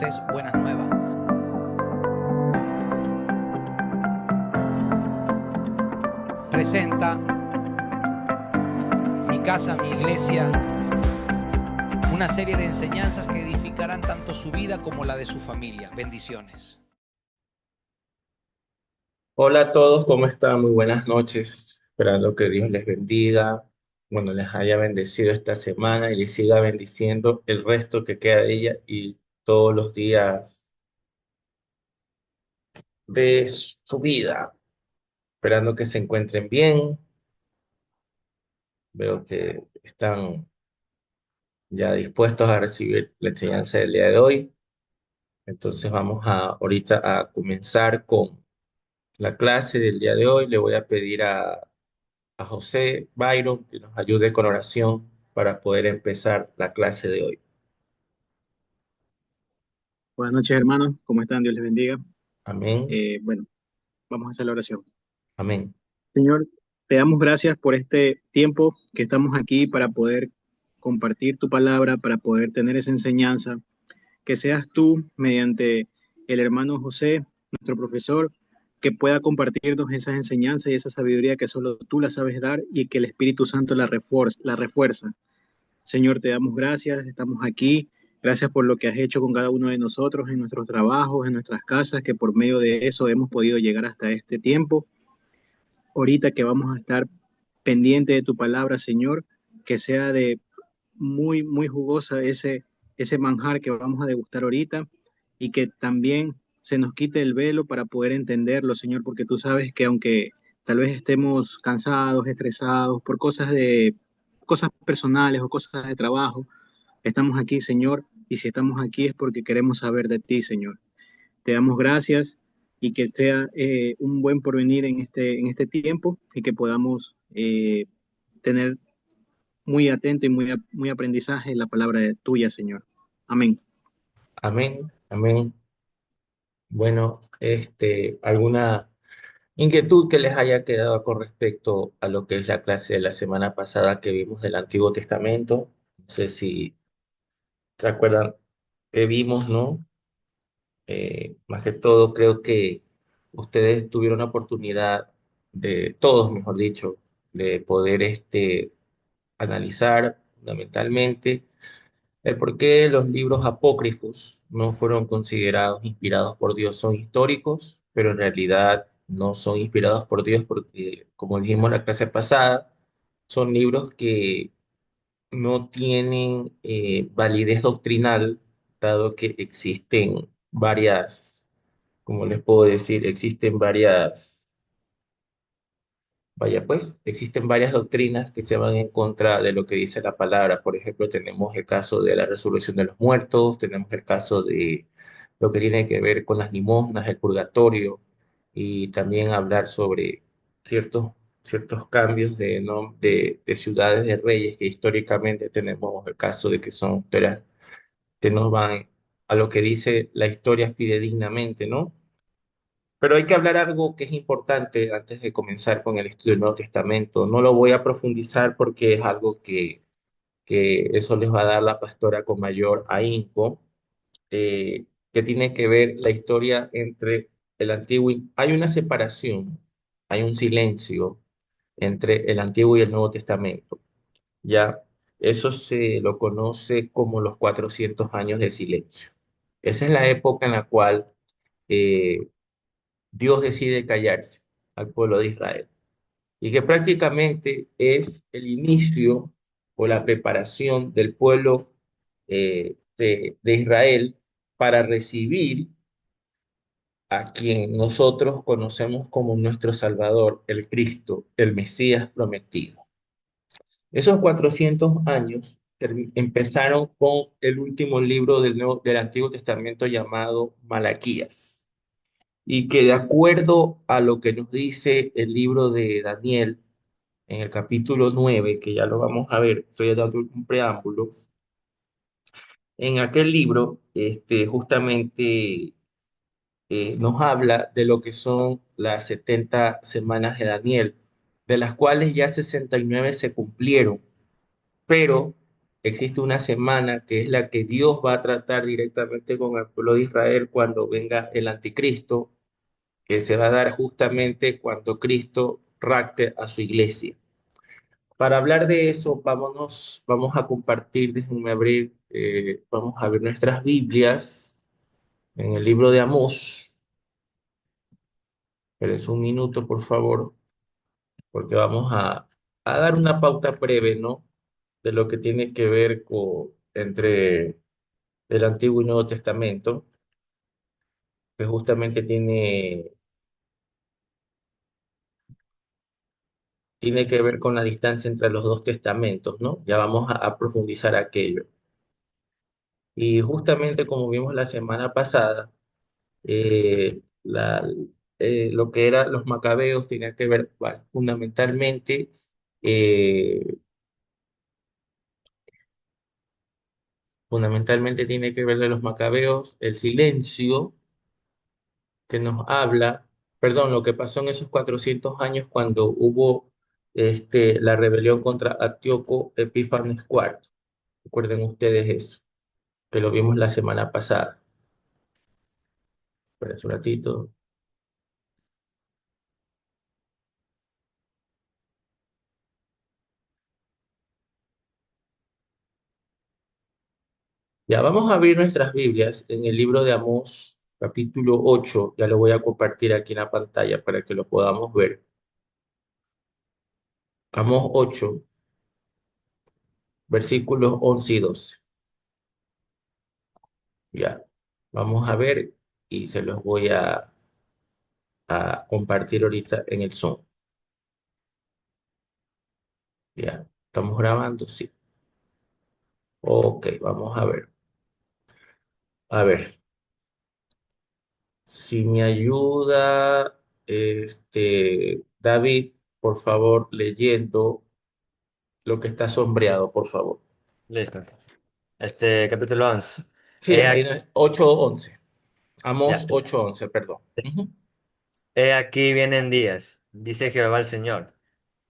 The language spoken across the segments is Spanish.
Pentecostés Buenas Nuevas. Presenta Mi Casa, Mi Iglesia, una serie de enseñanzas que edificarán tanto su vida como la de su familia. Bendiciones. Hola a todos, ¿cómo están? Muy buenas noches. Esperando que Dios les bendiga, bueno, les haya bendecido esta semana y les siga bendiciendo el resto que queda de ella y todos los días de su vida. Esperando que se encuentren bien. Veo que están ya dispuestos a recibir la enseñanza del día de hoy. Entonces vamos ahorita a comenzar con la clase del día de hoy. Le voy a pedir a José Byron que nos ayude con oración para poder empezar la clase de hoy. Buenas noches, hermanos. ¿Cómo están? Dios les bendiga. Amén, Bueno, vamos a hacer la oración. amén, Señor, te damos gracias por este tiempo que estamos aquí para poder compartir tu palabra, para poder tener esa enseñanza. Que seas tú, mediante el hermano José, nuestro profesor, que pueda compartirnos esas enseñanzas y esa sabiduría que solo tú la sabes dar y que el Espíritu Santo la refuerza. Señor, te damos gracias, estamos aquí. Gracias por lo que has hecho con cada uno de nosotros en nuestros trabajos, en nuestras casas, que por medio de eso hemos podido llegar hasta este tiempo. Ahorita que vamos a estar pendiente de tu palabra, Señor, que sea de muy jugosa ese manjar que vamos a degustar ahorita y que también se nos quite el velo para poder entenderlo, Señor, porque tú sabes que aunque tal vez estemos cansados, estresados por cosas personales o cosas de trabajo, estamos aquí, Señor, y si estamos aquí es porque queremos saber de ti, Señor. Te damos gracias y que sea un buen porvenir en este tiempo y que podamos tener muy atento y muy aprendizaje en la palabra tuya, Señor. Amén. amén, amén. Bueno, ¿alguna inquietud que les haya quedado con respecto a lo que es la clase de la semana pasada que vimos del Antiguo Testamento? No sé si se acuerdan que vimos, ¿no? Más que todo, creo que ustedes tuvieron la oportunidad de, todos, mejor dicho, de poder analizar fundamentalmente el por qué los libros apócrifos no fueron considerados inspirados por Dios. Son históricos, pero en realidad no son inspirados por Dios porque, como dijimos en la clase pasada, son libros que no tienen validez doctrinal, dado que existen varias, como les puedo decir, existen varias. Vaya, pues, existen varias doctrinas que se van en contra de lo que dice la palabra. Por ejemplo, tenemos el caso de la resurrección de los muertos, tenemos el caso de lo que tiene que ver con las limosnas, el purgatorio, y también hablar sobre ciertos, ciertos cambios de ciudades de reyes que históricamente tenemos el caso de que son historias que nos van a lo que dice la historia fidedignamente, ¿no? Pero hay que hablar algo que es importante antes de comenzar con el estudio del Nuevo Testamento. No lo voy a profundizar porque es algo que eso les va a dar la pastora con mayor ahínco, que tiene que ver la historia entre el antiguo y... Hay una separación, hay un silencio entre el Antiguo y el Nuevo Testamento. Ya, eso se lo conoce como los 400 años de silencio. Esa es la época en la cual eh, Dios decide callarse al pueblo de Israel y que prácticamente es el inicio o la preparación del pueblo de Israel para recibir a quien nosotros conocemos como nuestro Salvador, el Cristo, el Mesías prometido. Esos 400 años empezaron con el último libro del Antiguo Testamento llamado Malaquías y que de acuerdo a lo que nos dice el libro de Daniel en el capítulo 9 que ya lo vamos a ver, estoy dando un preámbulo, en aquel libro justamente nos habla de lo que son las 70 semanas de Daniel, de las cuales ya 69 se cumplieron, pero existe una semana que es la que Dios va a tratar directamente con el pueblo de Israel cuando venga el anticristo, que se va a dar justamente cuando Cristo rapte a su iglesia. Para hablar de eso, vamos a compartir, déjenme abrir, vamos a ver nuestras Biblias en el libro de Amós. Espérense un minuto, por favor, porque a dar una pauta breve, ¿no? De lo que tiene que ver entre el Antiguo y Nuevo Testamento, que justamente tiene que ver con la distancia entre los dos testamentos, ¿no? Ya vamos a profundizar aquello. Y justamente como vimos la semana pasada, eh, la, lo que eran los macabeos tenía que ver eh, fundamentalmente tiene que ver de los macabeos el silencio que nos habla, perdón, lo que pasó en esos 400 años cuando hubo la rebelión contra Antíoco Epífanes IV. Recuerden ustedes eso, que lo vimos la semana pasada. Espera un ratito. Ya vamos a abrir nuestras Biblias en el libro de Amós, capítulo 8. Ya lo voy a compartir aquí en la pantalla para que lo podamos ver. Amós 8, versículos 11 y 12. Ya, vamos a ver y se los voy a compartir ahorita en el Zoom. Ya, ¿estamos grabando? Sí. Ok, vamos a ver. A ver, si me ayuda, David, por favor, leyendo lo que está sombreado, por favor. Listo. Capítulo 11. Sí, He ahí aquí, no es 8:11. ya. Amós 8:11, perdón. Ujú. He aquí vienen días, dice Jehová el Señor,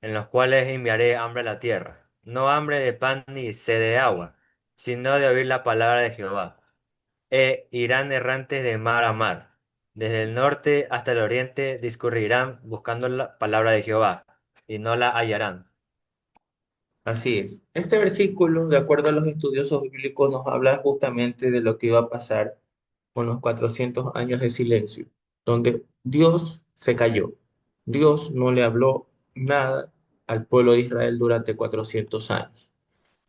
en los cuales enviaré hambre a la tierra. No hambre de pan ni sed de agua, sino de oír la palabra de Jehová. Irán errantes de mar a mar. Desde el norte hasta el oriente discurrirán buscando la palabra de Jehová, y no la hallarán. Así es. Este versículo, de acuerdo a los estudiosos bíblicos, nos habla justamente de lo que iba a pasar con los 400 años de silencio, donde Dios se cayó. Dios no le habló nada al pueblo de Israel durante 400 años.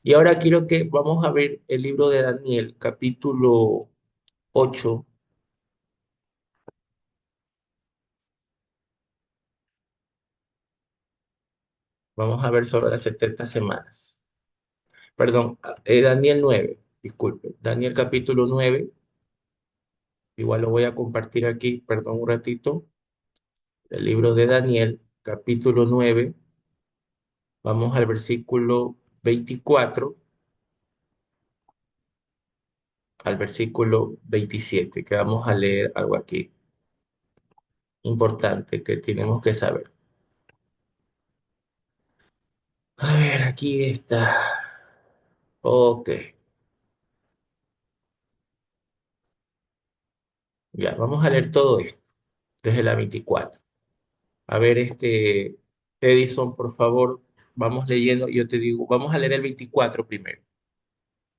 Y ahora quiero que vamos a ver el libro de Daniel, capítulo 8. Vamos a ver sobre las 70 semanas. Perdón, Daniel 9, disculpe. Daniel capítulo 9. Igual lo voy a compartir aquí, perdón un ratito. El libro de Daniel, capítulo 9. Vamos al versículo 24 al versículo 27, que vamos a leer algo aquí importante que tenemos que saber. A ver, aquí está. Ok, ya, vamos a leer todo esto desde la 24. A ver, Edison, por favor, vamos leyendo. Yo te digo, vamos a leer el 24 primero.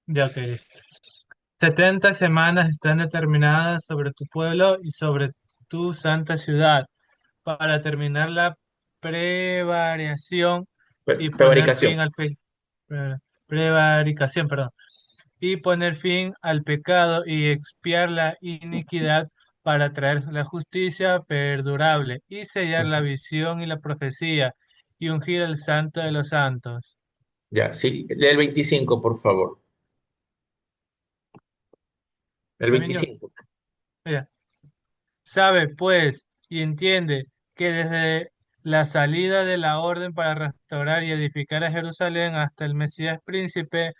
Ya que listo. 70 semanas están determinadas sobre tu pueblo y sobre tu santa ciudad para terminar la prevaricación y poner fin Prevaricación. al prevaricación, perdón, y poner fin al pecado y expiar la iniquidad para traer la justicia perdurable y sellar la Ujú. visión y la profecía y ungir al santo de los santos. Ya, sí, lee el 25, por favor. El También yo. 25. Mira. Sabe, pues, y entiende que desde la salida de la orden para restaurar y edificar a Jerusalén hasta el Mesías príncipe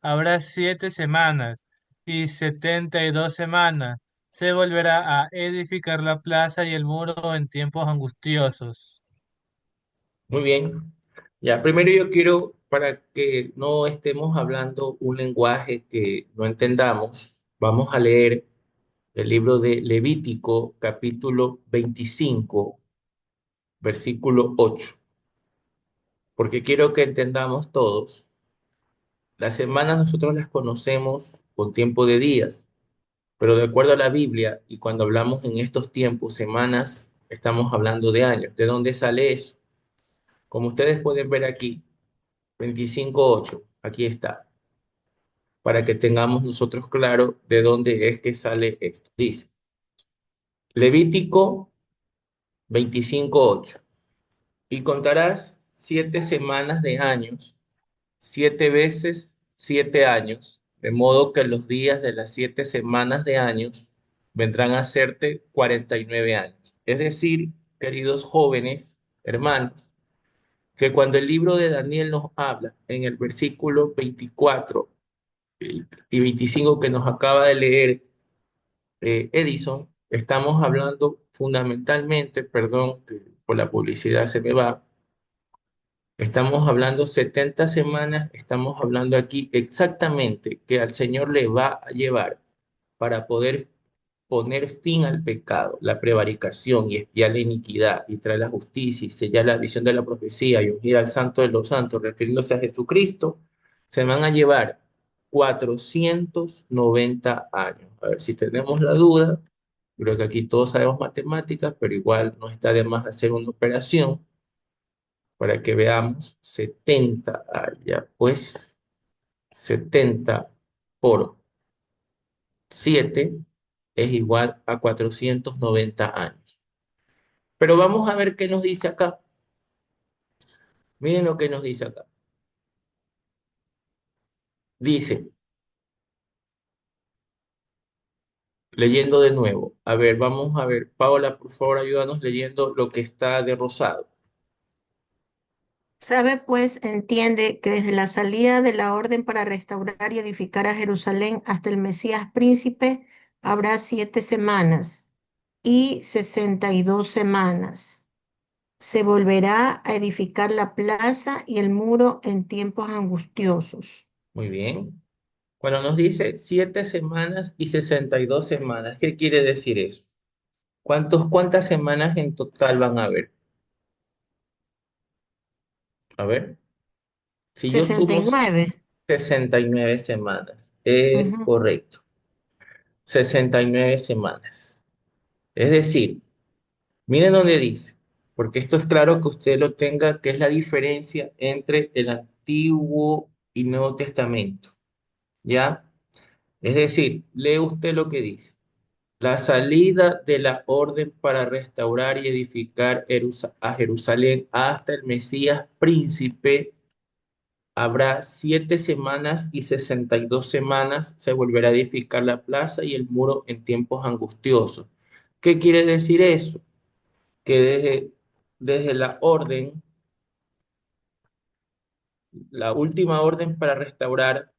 habrá 7 semanas y 72 semanas. Se volverá a edificar la plaza y el muro en tiempos angustiosos. Muy bien. Ya, primero yo quiero para que no estemos hablando un lenguaje que no entendamos, vamos a leer el libro de Levítico, capítulo 25, versículo 8, porque quiero que entendamos todos. Las semanas nosotros las conocemos con tiempo de días, pero de acuerdo a la Biblia, y cuando hablamos en estos tiempos, semanas, estamos hablando de años. ¿De dónde sale eso? Como ustedes pueden ver aquí, 25:8, aquí está, para que tengamos nosotros claro de dónde es que sale esto. Dice, Levítico 25:8, y contarás 7 semanas de años, 7 veces 7 años, de modo que los días de las 7 semanas de años vendrán a hacerte 49 años. Es decir, queridos jóvenes, hermanos, que cuando el libro de Daniel nos habla en el versículo 24 y 25 que nos acaba de leer Edison, estamos hablando fundamentalmente, perdón, que por la publicidad se me va, estamos hablando 70 semanas, estamos hablando aquí exactamente que al Señor le va a llevar para poder poner fin al pecado, la prevaricación y expiar la iniquidad y traer la justicia y sellar la visión de la profecía y ungir al santo de los santos, refiriéndose a Jesucristo, se van a llevar 490 años. A ver si tenemos la duda. Creo que aquí todos sabemos matemáticas, pero igual no está de más hacer una operación para que veamos 70 allá, pues 70 por 7 es igual a 490 años. Pero vamos a ver qué nos dice acá. Miren lo que nos dice acá. Dice, leyendo de nuevo. A ver, vamos a ver. Paola, por favor, ayúdanos leyendo lo que está de rosado. Sabe pues, entiende que desde la salida de la orden para restaurar y edificar a Jerusalén hasta el Mesías príncipe habrá 7 semanas y 62 semanas. Se volverá a edificar la plaza y el muro en tiempos angustiosos. Muy bien. Cuando nos dice 7 semanas y 62 semanas, ¿qué quiere decir eso? ¿Cuántas semanas en total van a haber? A ver, si yo Sesenta y sumo nueve. 69 semanas, es Ujú. correcto, 69 semanas. Es decir, miren donde dice, porque esto es claro que usted lo tenga, que es la diferencia entre el Antiguo y Nuevo Testamento, ¿ya? Es decir, lee usted lo que dice. La salida de la orden para restaurar y edificar a Jerusalén hasta el Mesías príncipe habrá 7 semanas y 62 semanas. Se volverá a edificar la plaza y el muro en tiempos angustiosos. ¿Qué quiere decir eso? Que desde la orden, la última orden para restaurar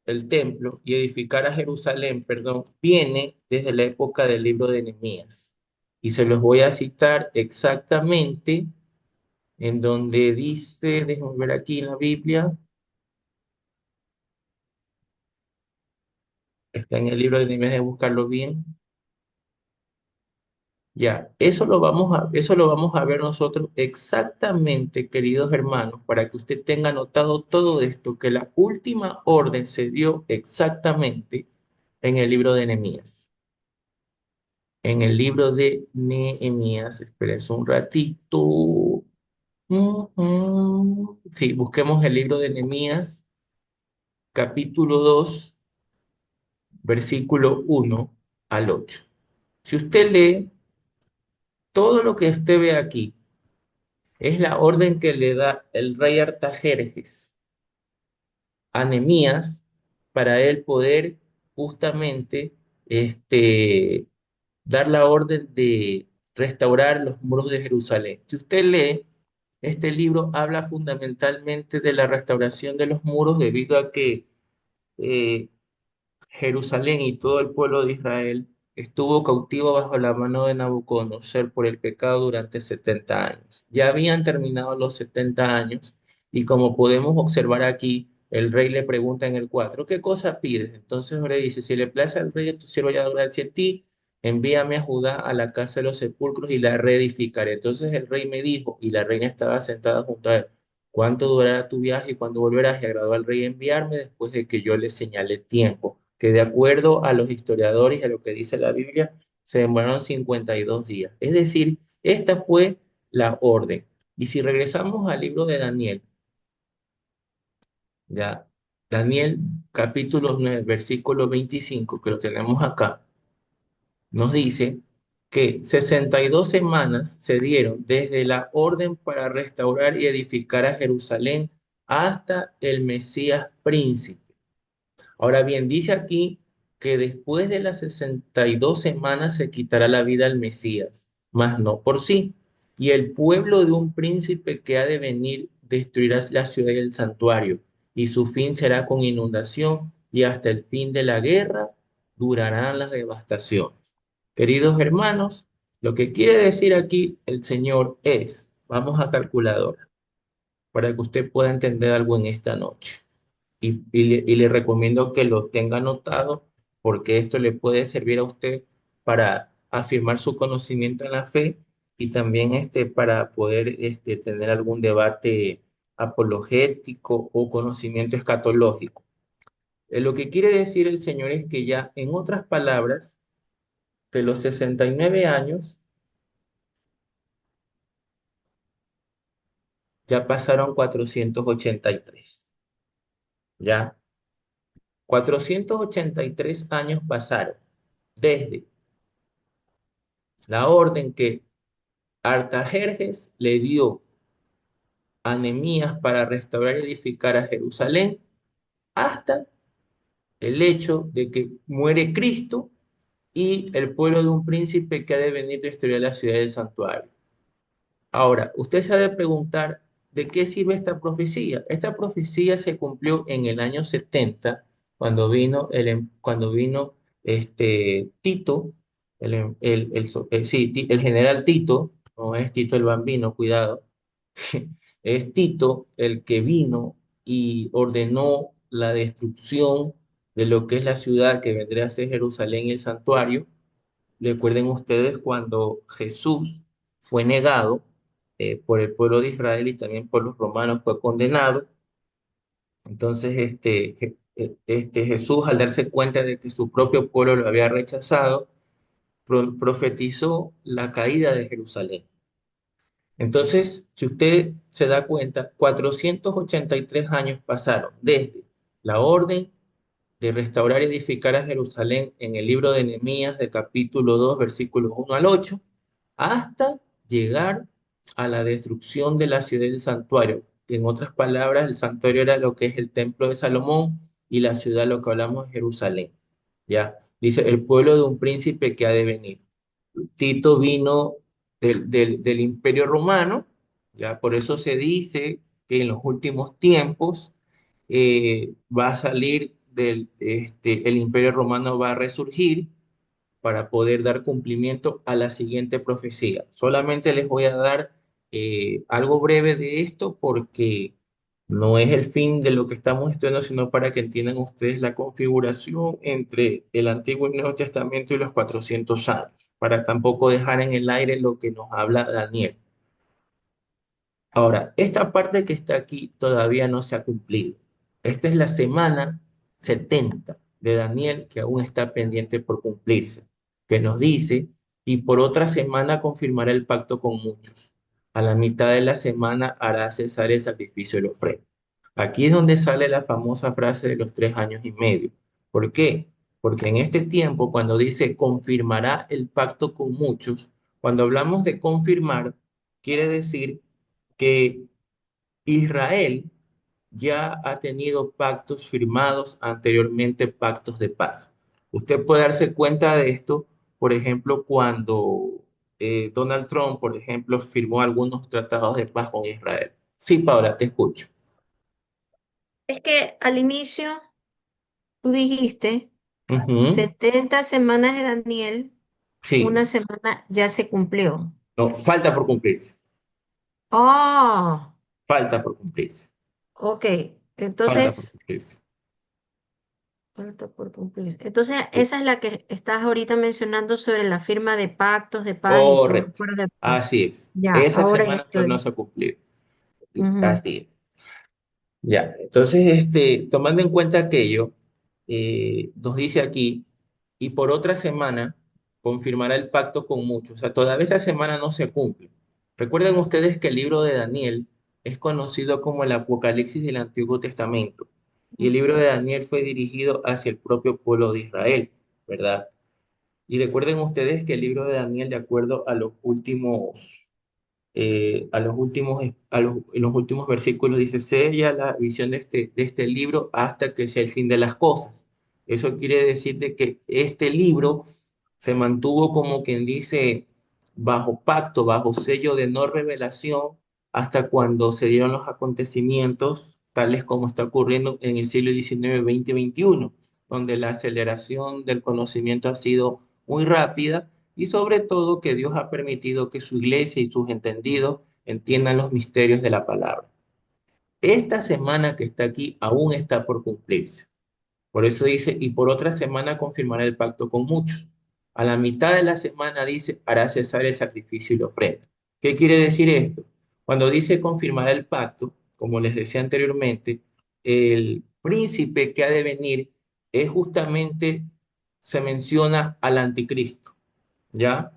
el templo y edificar a Jerusalén, perdón, viene desde la época del libro de Nehemías. Y se los voy a citar exactamente en donde dice, déjenme ver aquí en la Biblia, está en el libro de Nehemías, de buscarlo bien. Ya, eso lo vamos a ver nosotros exactamente, queridos hermanos, para que usted tenga anotado todo esto, que la última orden se dio exactamente en el libro de Nehemías. En el libro de Nehemías, espérense un ratito. Sí, busquemos el libro de Nehemías, capítulo 2, versículo 1 al 8. Si usted lee todo lo que usted ve aquí, es la orden que le da el rey Artajerjes a Nehemías para él poder justamente dar la orden de restaurar los muros de Jerusalén. Si usted lee, este libro habla fundamentalmente de la restauración de los muros debido a que eh, Jerusalén y todo el pueblo de Israel estuvo cautivo bajo la mano de Nabucodonosor por el pecado durante 70 años. Ya habían terminado los 70 años Y como podemos observar aquí, el rey le pregunta en el 4, ¿qué cosa pides? Entonces ahora dice, si le place al rey, tu siervo ya gracia a ti, envíame a Judá a la casa de los sepulcros y la reedificaré. Entonces el rey me dijo, y la reina estaba sentada junto a él, ¿cuánto durará tu viaje y cuándo volverás? Y agradó al rey enviarme después de que yo le señalé tiempo, que de acuerdo a los historiadores y a lo que dice la Biblia, se demoraron 52 días. Es decir, esta fue la orden. Y si regresamos al libro de Daniel, ya, Daniel capítulo 9 versículo 25 que lo tenemos acá, nos dice que 62 semanas se dieron desde la orden para restaurar y edificar a Jerusalén hasta el Mesías príncipe. Ahora bien, dice aquí que después de las 62 semanas se quitará la vida al Mesías, mas no por sí. Y el pueblo de un príncipe que ha de venir destruirá la ciudad y el santuario, y su fin será con inundación, y hasta el fin de la guerra durarán las devastaciones. Queridos hermanos, lo que quiere decir aquí el Señor es, vamos a calculadora, para que usted pueda entender algo en esta noche y le recomiendo que lo tenga anotado porque esto le puede servir a usted para afirmar su conocimiento en la fe y también para poder tener algún debate apologético o conocimiento escatológico. Lo que quiere decir el Señor es que ya, en otras palabras, de los 69 años, ya pasaron 483. Ya, 483 años pasaron desde la orden que Artajerjes le dio a Nehemías para restaurar y edificar a Jerusalén hasta el hecho de que muere Cristo y el pueblo de un príncipe que ha de venir a destruir la ciudad del santuario. Ahora, usted se ha de preguntar de qué sirve esta profecía. Esta profecía se cumplió en el año 70, cuando vino Tito, el general Tito, no es Tito el Bambino, cuidado, es Tito el que vino y ordenó la destrucción de lo que es la ciudad que vendría a ser Jerusalén y el santuario. Recuerden ustedes cuando Jesús fue negado por el pueblo de Israel y también por los romanos fue condenado. Entonces, Jesús, al darse cuenta de que su propio pueblo lo había rechazado, profetizó la caída de Jerusalén. Entonces, si usted se da cuenta, 483 años pasaron desde la orden de restaurar y edificar a Jerusalén en el libro de Nehemías, de capítulo 2 versículos 1 al 8 hasta llegar a la destrucción de la ciudad del santuario, que en otras palabras, el santuario era lo que es el templo de Salomón y la ciudad, lo que hablamos de Jerusalén. ¿Ya? Dice, el pueblo de un príncipe que ha de venir. Tito vino del Imperio Romano, ya por eso se dice que en los últimos tiempos va a salir el Imperio Romano va a resurgir para poder dar cumplimiento a la siguiente profecía. Solamente les voy a dar algo breve de esto porque no es el fin de lo que estamos estudiando, sino para que entiendan ustedes la configuración entre el Antiguo y Nuevo Testamento y los 400 años, para tampoco dejar en el aire lo que nos habla Daniel. Ahora, esta parte que está aquí todavía no se ha cumplido. Esta es la semana 70 de Daniel que aún está pendiente por cumplirse, que nos dice, y por otra semana confirmará el pacto con muchos. A la mitad de la semana hará cesar el sacrificio y la ofrenda. Aquí es donde sale la famosa frase de los 3 años y medio. ¿Por qué? Porque en este tiempo, cuando dice confirmará el pacto con muchos, cuando hablamos de confirmar, quiere decir que Israel ya ha tenido pactos firmados anteriormente, pactos de paz. Usted puede darse cuenta de esto, por ejemplo, cuando Donald Trump, por ejemplo, firmó algunos tratados de paz con Israel. Sí, Paula, te escucho. Es que al inicio tú dijiste Ujú. 70 semanas de Daniel, Sí, una semana ya se cumplió. no, falta por cumplirse, ¡Oh! falta por cumplirse. Ok, Falta por entonces, cumplirse. falta por cumplir. Entonces, Sí. esa es la que estás ahorita mencionando sobre la firma de pactos de paz y todo, Correcto. acuerdos de paz. Así es. Ya, Esa ahora ya semana estoy. tornó a cumplir. Sí, Ujú. así es. Ya. Entonces, tomando en cuenta aquello, nos dice aquí, y por otra semana confirmará el pacto con muchos. O sea, todavía esta semana no se cumple. Recuerden ustedes que el libro de Daniel es conocido como el Apocalipsis del Antiguo Testamento. Y el libro de Daniel fue dirigido hacia el propio pueblo de Israel, ¿verdad? Y recuerden ustedes que el libro de Daniel, de acuerdo en los últimos versículos, dice, sella la visión de este libro hasta que sea el fin de las cosas. Eso quiere decir de que este libro se mantuvo como quien dice bajo pacto, bajo sello de no revelación, hasta cuando se dieron los acontecimientos tales como está ocurriendo en el siglo XIX, XX y XXI, donde la aceleración del conocimiento ha sido muy rápida y sobre todo que Dios ha permitido que su iglesia y sus entendidos entiendan los misterios de la palabra. Esta semana que está aquí aún está por cumplirse. Por eso dice, y por otra semana confirmará el pacto con muchos. A la mitad de la semana dice, hará cesar el sacrificio y la ofrenda. ¿Qué quiere decir esto? Cuando dice confirmará el pacto, como les decía anteriormente, el príncipe que ha de venir es justamente, se menciona al anticristo, ¿ya?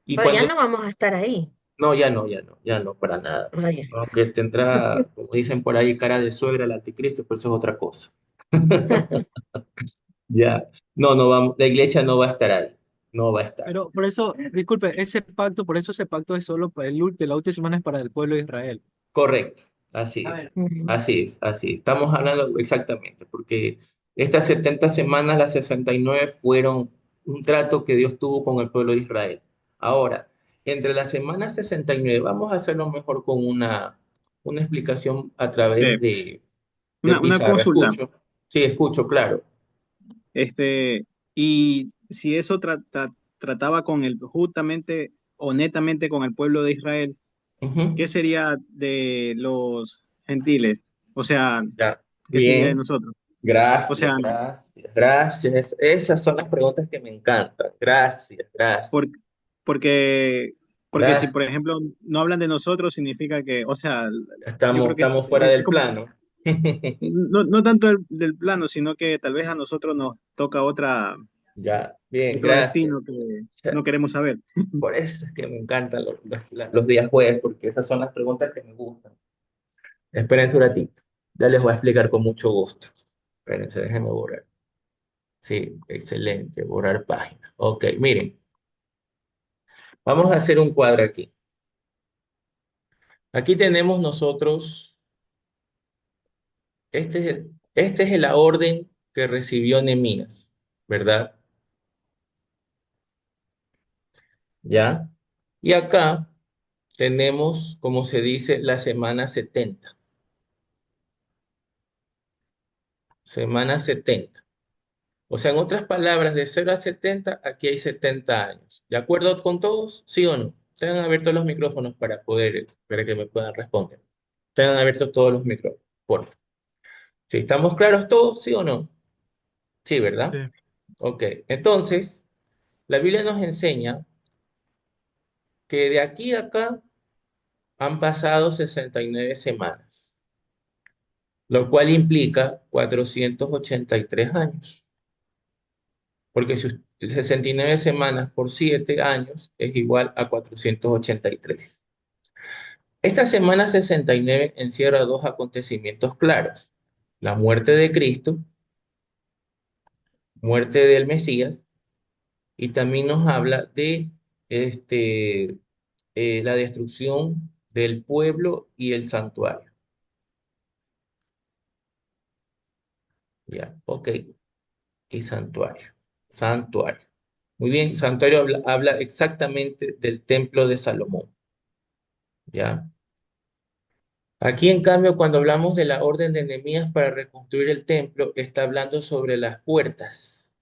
Y Pero ya cuando no vamos a estar ahí. no, ya no, ya no, ya no, para nada. Vaya. Aunque tendrá, como dicen por ahí, cara de suegra el anticristo, pero eso es otra cosa. Ya, no, no vamos, la iglesia no va a estar ahí, no va a estar. Pero por eso, disculpe, por eso ese pacto es solo para de la última semana es para el pueblo de Israel. Correcto, así A es, ver. Ujú. así es, así es. Estamos hablando exactamente, porque estas 70 semanas, las 69 fueron un trato que Dios tuvo con el pueblo de Israel. Ahora, entre las semanas 69, vamos a hacerlo mejor con una explicación a través Sí, de una pizarra. consulta. ¿Escucho? Sí, escucho, claro. Y si eso trataba justamente o netamente con el pueblo de Israel, ¿qué Ujú. sería de los gentiles? O sea, Ya, ¿qué sería de bien. nosotros? O Gracias, sea, gracias, gracias. Esas son las preguntas que me encantan. Gracias, gracias, por- porque, porque si, gracias. por ejemplo, no hablan de nosotros, significa que, o sea, yo Estamos, creo que estamos fuera es del como, plano. no tanto del plano, sino que tal vez a nosotros nos toca Ya, bien, otro gracias. destino que no queremos saber. Por eso es que me encantan los días jueves, porque esas son las preguntas que me gustan. Esperen un ratito. Ya les voy a explicar con mucho gusto. Espérense, déjenme borrar. Sí, excelente, borrar página. Ok, miren, vamos a hacer un cuadro aquí. Aquí tenemos nosotros, este es la orden que recibió Nehemías, ¿verdad? ¿Ya? Y acá tenemos, como se dice, la semana 70. Semana 70. O sea, en otras palabras, de 0 a 70, aquí hay 70 años. ¿De acuerdo con todos? ¿Sí o no? Tengan abiertos los micrófonos para que me puedan responder. Tengan abiertos todos los micrófonos. Por favor. ¿Sí estamos claros todos? ¿Sí o no? Sí, ¿verdad? Sí. Ok. Entonces, la Biblia nos enseña que de aquí a acá han pasado 69 semanas, lo cual implica 483 años. Porque si 69 semanas por 7 años es igual a 483. Esta semana 69 encierra dos acontecimientos claros: la muerte de Cristo, muerte del Mesías, y también nos habla de este, la destrucción del pueblo y el santuario. Ya, ok, y santuario. Santuario. Muy bien, santuario habla exactamente del templo de Salomón. Ya. Aquí, en cambio, cuando hablamos de la orden de Nehemías para reconstruir el templo, está hablando sobre las puertas.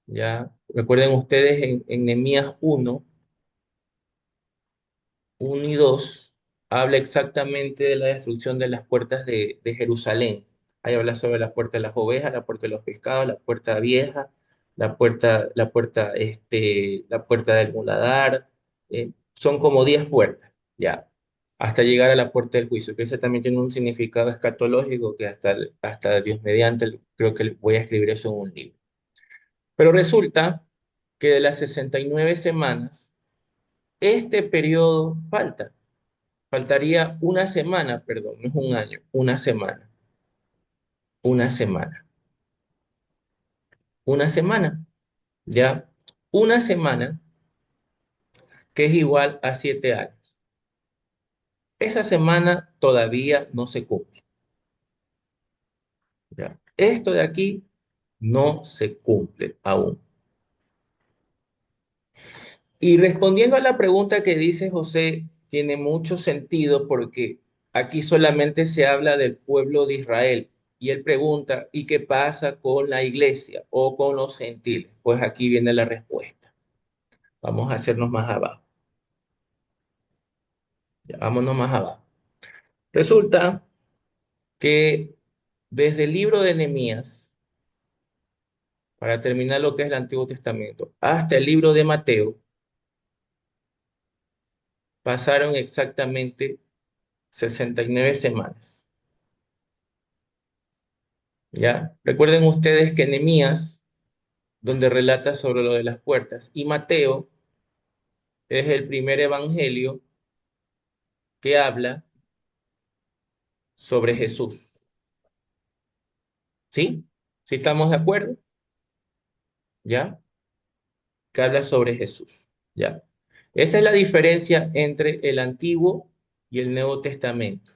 ¿Ya? Recuerden ustedes en Nehemías 1 y 2, habla exactamente de la destrucción de las puertas de Jerusalén. Ahí habla sobre la puerta de las ovejas, la puerta de los pescados, la puerta vieja, la puerta del muladar. Son como 10 puertas, ya, hasta llegar a la puerta del juicio, que ese también tiene un significado escatológico que hasta Dios mediante, creo que voy a escribir eso en un libro. Pero resulta que de las 69 semanas, este periodo faltaría una semana, perdón, no es un año, una semana, una semana, ¿ya? Una semana que es igual a 7 años. Esa semana todavía no se cumple, ¿ya? Esto de aquí no se cumple aún. Y respondiendo a la pregunta que dice José, tiene mucho sentido porque aquí solamente se habla del pueblo de Israel. Y él pregunta, ¿y qué pasa con la iglesia o con los gentiles? Pues aquí viene la respuesta. Vamos a hacernos más abajo. Ya, vámonos más abajo. Resulta que desde el libro de Nehemías, para terminar lo que es el Antiguo Testamento, hasta el libro de Mateo, pasaron exactamente 69 semanas. ¿Ya? Recuerden ustedes que Nehemías, donde relata sobre lo de las puertas, y Mateo es el primer evangelio que habla sobre Jesús. ¿Sí? ¿Sí estamos de acuerdo? ¿Ya? Que habla sobre Jesús. ¿Ya? Esa es la diferencia entre el Antiguo y el Nuevo Testamento.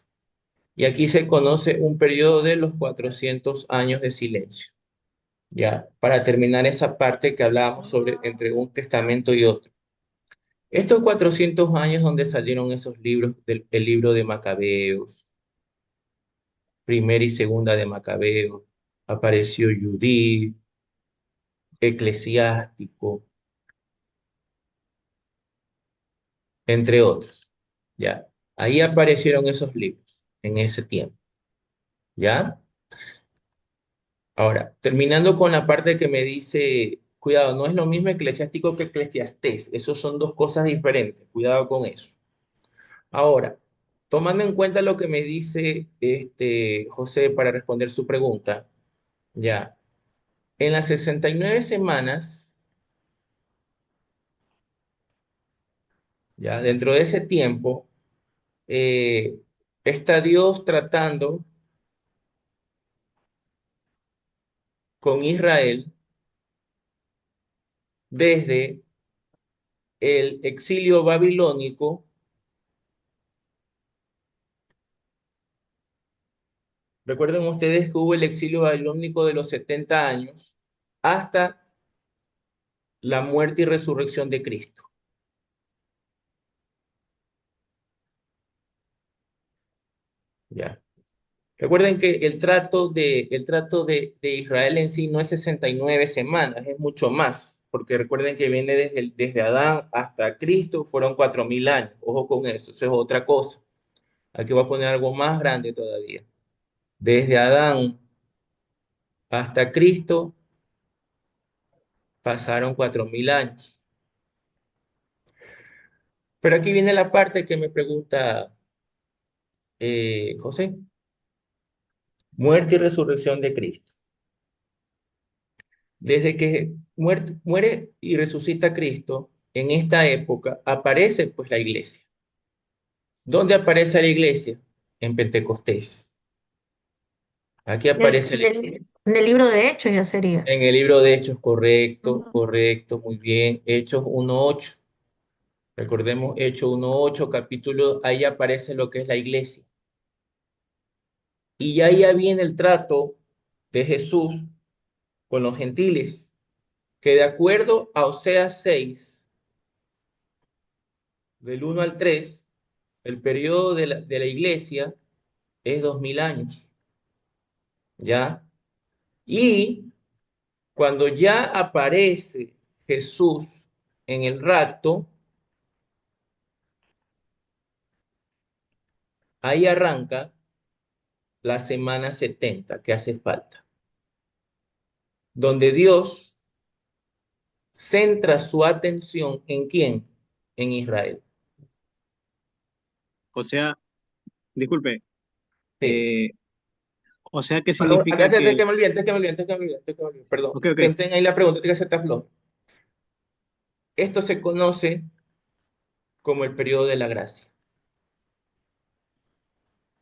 Y aquí se conoce un periodo de los 400 años de silencio. ¿Ya? Para terminar esa parte que hablábamos sobre entre un testamento y otro. Estos 400 años donde salieron esos libros, el libro de Macabeos, primera y segunda de Macabeos, apareció Judith, Eclesiástico, entre otros, ¿ya? Ahí aparecieron esos libros en ese tiempo, ¿ya? Ahora, terminando con la parte que me dice, cuidado, no es lo mismo eclesiástico que eclesiastés, esos son dos cosas diferentes, cuidado con eso. Ahora, tomando en cuenta lo que me dice José para responder su pregunta, ya, en las 69 semanas, ya, dentro de ese tiempo, eh, está Dios tratando con Israel desde el exilio babilónico. Recuerden ustedes que hubo el exilio babilónico de los 70 años hasta la muerte y resurrección de Cristo. ¿Ya? Recuerden que el trato de Israel en sí no es 69 semanas, es mucho más, porque recuerden que viene desde Adán hasta Cristo, fueron 4000 años. Ojo con eso es otra cosa. Aquí voy a poner algo más grande todavía. Desde Adán hasta Cristo pasaron 4000 años. Pero aquí viene la parte que me pregunta José. Muerte y resurrección de Cristo. Desde que muere y resucita Cristo, en esta época aparece pues la iglesia. ¿Dónde aparece la iglesia? En Pentecostés. Aquí aparece En el libro de Hechos ya sería. en el libro de Hechos, correcto, Ujú. correcto, muy bien. Hechos 1:8. Recordemos Hechos 1:8, capítulo, ahí aparece lo que es la iglesia. Y ahí ya viene el trato de Jesús con los gentiles, que de acuerdo a Oseas 6, del 1 al 3, el periodo de la iglesia es 2000 años, ¿ya? Y cuando ya aparece Jesús en el rapto, Ahí arranca la semana 70 que hace falta, donde Dios centra su atención ¿en quién? En Israel. O sea, disculpe, Sí. eh, o sea, ¿qué Perdón, significa antes de que... que me olvide, antes de que me olvide, antes de que me olvide, antes de que me olvide, perdón. Ok, ok. Ten ahí la pregunta, tengo que hacerte flojo. Esto se conoce como el periodo de la gracia,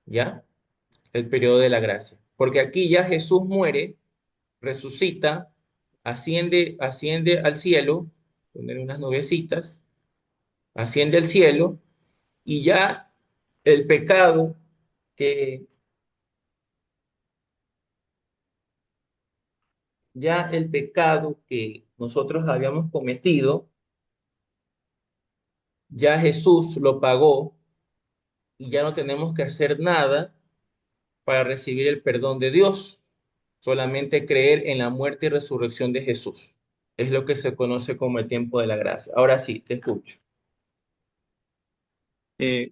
¿ya? El periodo de la gracia. Porque aquí ya Jesús muere, resucita, asciende al cielo, poner unas nubecitas, asciende al cielo, y ya el pecado que, ya el pecado que nosotros habíamos cometido, ya Jesús lo pagó y ya no tenemos que hacer nada para recibir el perdón de Dios, solamente creer en la muerte y resurrección de Jesús. Es lo que se conoce como el tiempo de la gracia. Ahora sí, te escucho.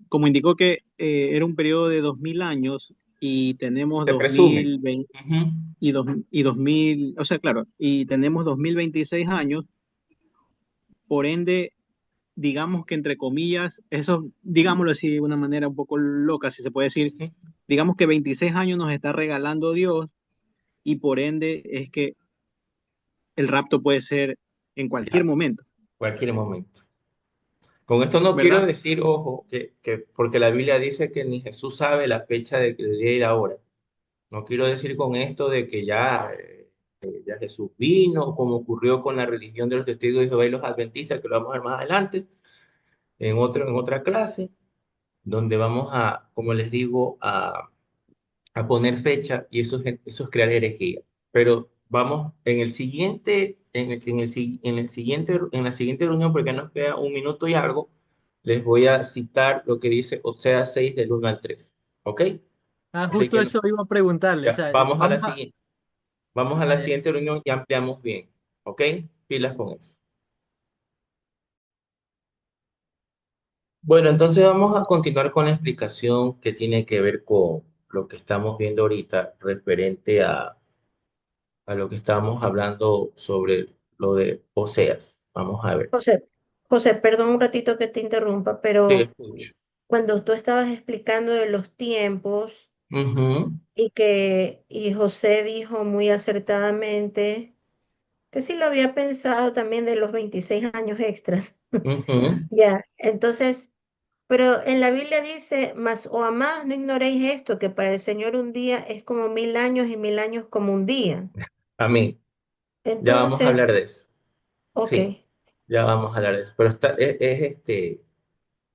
Como indicó que era un periodo de 2000 años y tenemos Se presume. 2020 Ujú. y 2000, o sea, claro, y tenemos 2026 años, por ende, digamos que entre comillas, eso, digámoslo así de una manera un poco loca, si se puede decir, Ujú. digamos que 26 años nos está regalando Dios y por ende es que el rapto puede ser en cualquier Ya, momento, cualquier momento. Con esto no quiero ¿verdad? decir, ojo, porque la Biblia dice que ni Jesús sabe la fecha del día y la hora. No quiero decir con esto de que ya Jesús vino, como ocurrió con la religión de los testigos de Jehová y los adventistas, que lo vamos a ver más adelante, en otra clase, donde vamos a, como les digo, a poner fecha y eso es crear herejía. Pero vamos en el siguiente, en la siguiente reunión, porque nos queda un minuto y algo, les voy a citar lo que dice Oseas 6 del 1 al 3. ¿Ok? Ah, Así justo que eso iba a preguntarle. O ya, sea, vamos a la ah, ya. siguiente reunión y ampliamos bien. ¿Ok? Pilas con eso. Bueno, entonces vamos a continuar con la explicación que tiene que ver con lo que estamos viendo ahorita referente a lo que estábamos hablando sobre lo de Oseas. Vamos a ver. José, José, perdón un ratito que te interrumpa, Te pero escucho. cuando tú estabas explicando de los tiempos Ujú, y José dijo muy acertadamente que sí lo había pensado también de los 26 años extras. ujú. Ya, entonces, pero en la Biblia dice, mas o amados, no ignoréis esto, que para el Señor un día es como 1000 años y 1000 años como un día. Amén. Ya vamos a hablar Entonces, de eso. ok, Sí, ya vamos a hablar de eso. Pero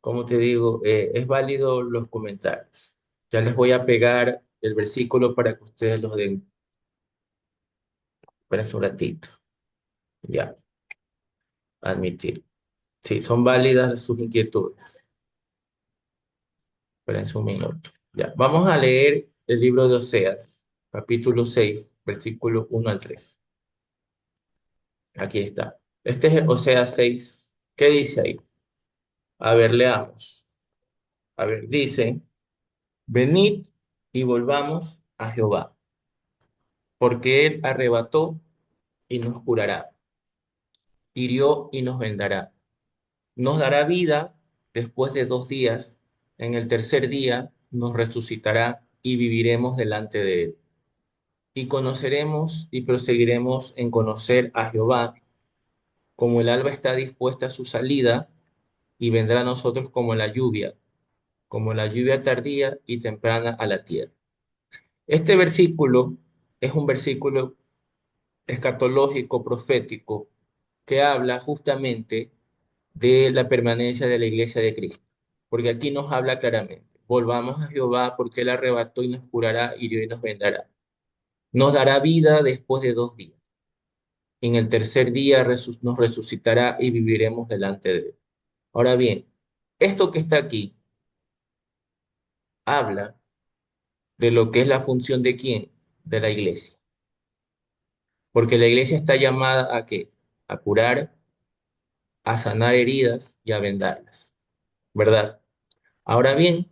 como te digo, es válido los comentarios. Ya les voy a pegar el versículo para que ustedes los den. Esperen un ratito. Ya, admitir. Sí, son válidas sus inquietudes. Esperen un minuto. Ya, vamos a leer el libro de Oseas, capítulo 6, versículo 1 al 3. Aquí está. Este es Oseas 6. ¿Qué dice ahí? A ver, leamos. A ver, dice, venid y volvamos a Jehová, porque él arrebató y nos curará, hirió y nos vendará. Nos dará vida después de 2 días, en el tercer día nos resucitará y viviremos delante de él. Y conoceremos y proseguiremos en conocer a Jehová, como el alba está dispuesta a su salida, y vendrá a nosotros como la lluvia tardía y temprana a la tierra. Este versículo es un versículo escatológico, profético, que habla justamente de la permanencia de la iglesia de Cristo. Porque aquí nos habla claramente, volvamos a Jehová porque Él arrebató y nos curará y hoy nos vendará. Nos dará vida después de 2 días. En el tercer día nos resucitará y viviremos delante de Él. Ahora bien, esto que está aquí habla de lo que es la función de quién, de la iglesia. Porque la iglesia está llamada ¿a qué? A curar, a sanar heridas y a vendarlas, ¿verdad? Ahora bien,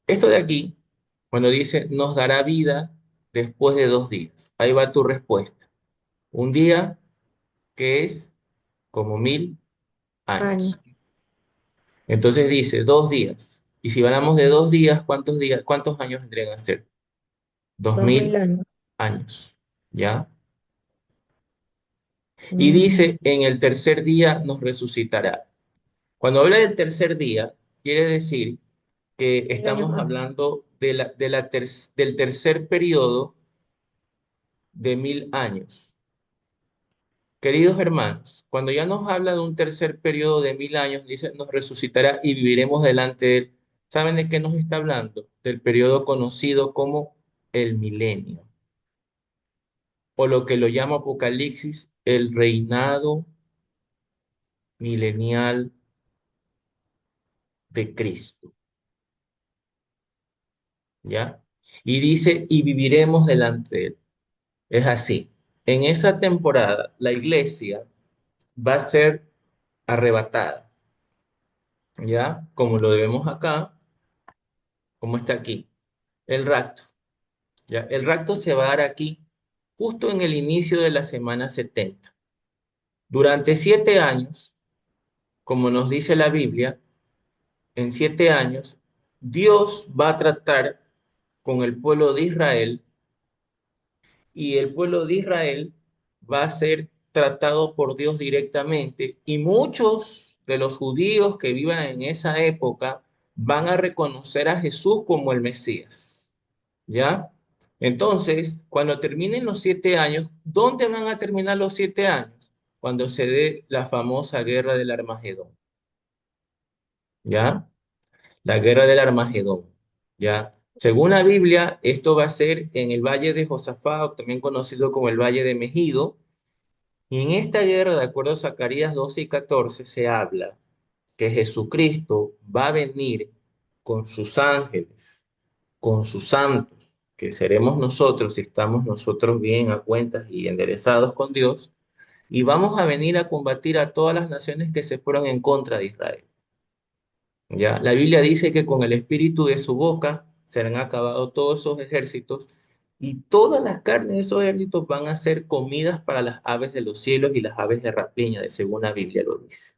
Esto de aquí, cuando dice, nos dará vida después de 2 días. Ahí va tu respuesta. Un día que es como 1000 años. Años. Entonces dice 2 días. Y si hablamos de 2 días, cuántos años vendrían a ser? dos 2000 mil años. años. ¿Ya? Y Ujú. dice, en el tercer día nos resucitará. Cuando habla del tercer día, quiere decir que 1000 años estamos más. hablando del tercer periodo de 1000 años. Queridos hermanos, cuando ya nos habla de un tercer periodo de 1000 años, dice, nos resucitará y viviremos delante de él. ¿Saben de qué nos está hablando? Del periodo conocido como el milenio, o lo que lo llama Apocalipsis, el reinado milenial de Cristo, ¿ya? Y dice, y viviremos delante de él. Es así. En esa temporada, la iglesia va a ser arrebatada, ¿ya? Como lo vemos acá, como está aquí. El rapto, ¿ya? El rapto se va a dar aquí, justo en el inicio de la semana 70. Durante 7 años, como nos dice la Biblia, en 7 años, Dios va a tratar con el pueblo de Israel y el pueblo de Israel va a ser tratado por Dios directamente y muchos de los judíos que vivan en esa época van a reconocer a Jesús como el Mesías, ¿ya? Entonces, cuando terminen los 7 años, ¿dónde van a terminar los 7 años? Cuando se dé la famosa guerra del Armagedón, ¿ya? La guerra del Armagedón, ¿ya? Según la Biblia, esto va a ser en el valle de Josafat, también conocido como el valle de Megido, y en esta guerra, de acuerdo a Zacarías 12 y 14, se habla que Jesucristo va a venir con sus ángeles, con sus santos, que seremos nosotros si estamos nosotros bien a cuentas y enderezados con Dios, y vamos a venir a combatir a todas las naciones que se fueron en contra de Israel. ¿Ya? La Biblia dice que con el espíritu de su boca serán acabados todos esos ejércitos y todas las carnes de esos ejércitos van a ser comidas para las aves de los cielos y las aves de rapiña, de según la Biblia lo dice.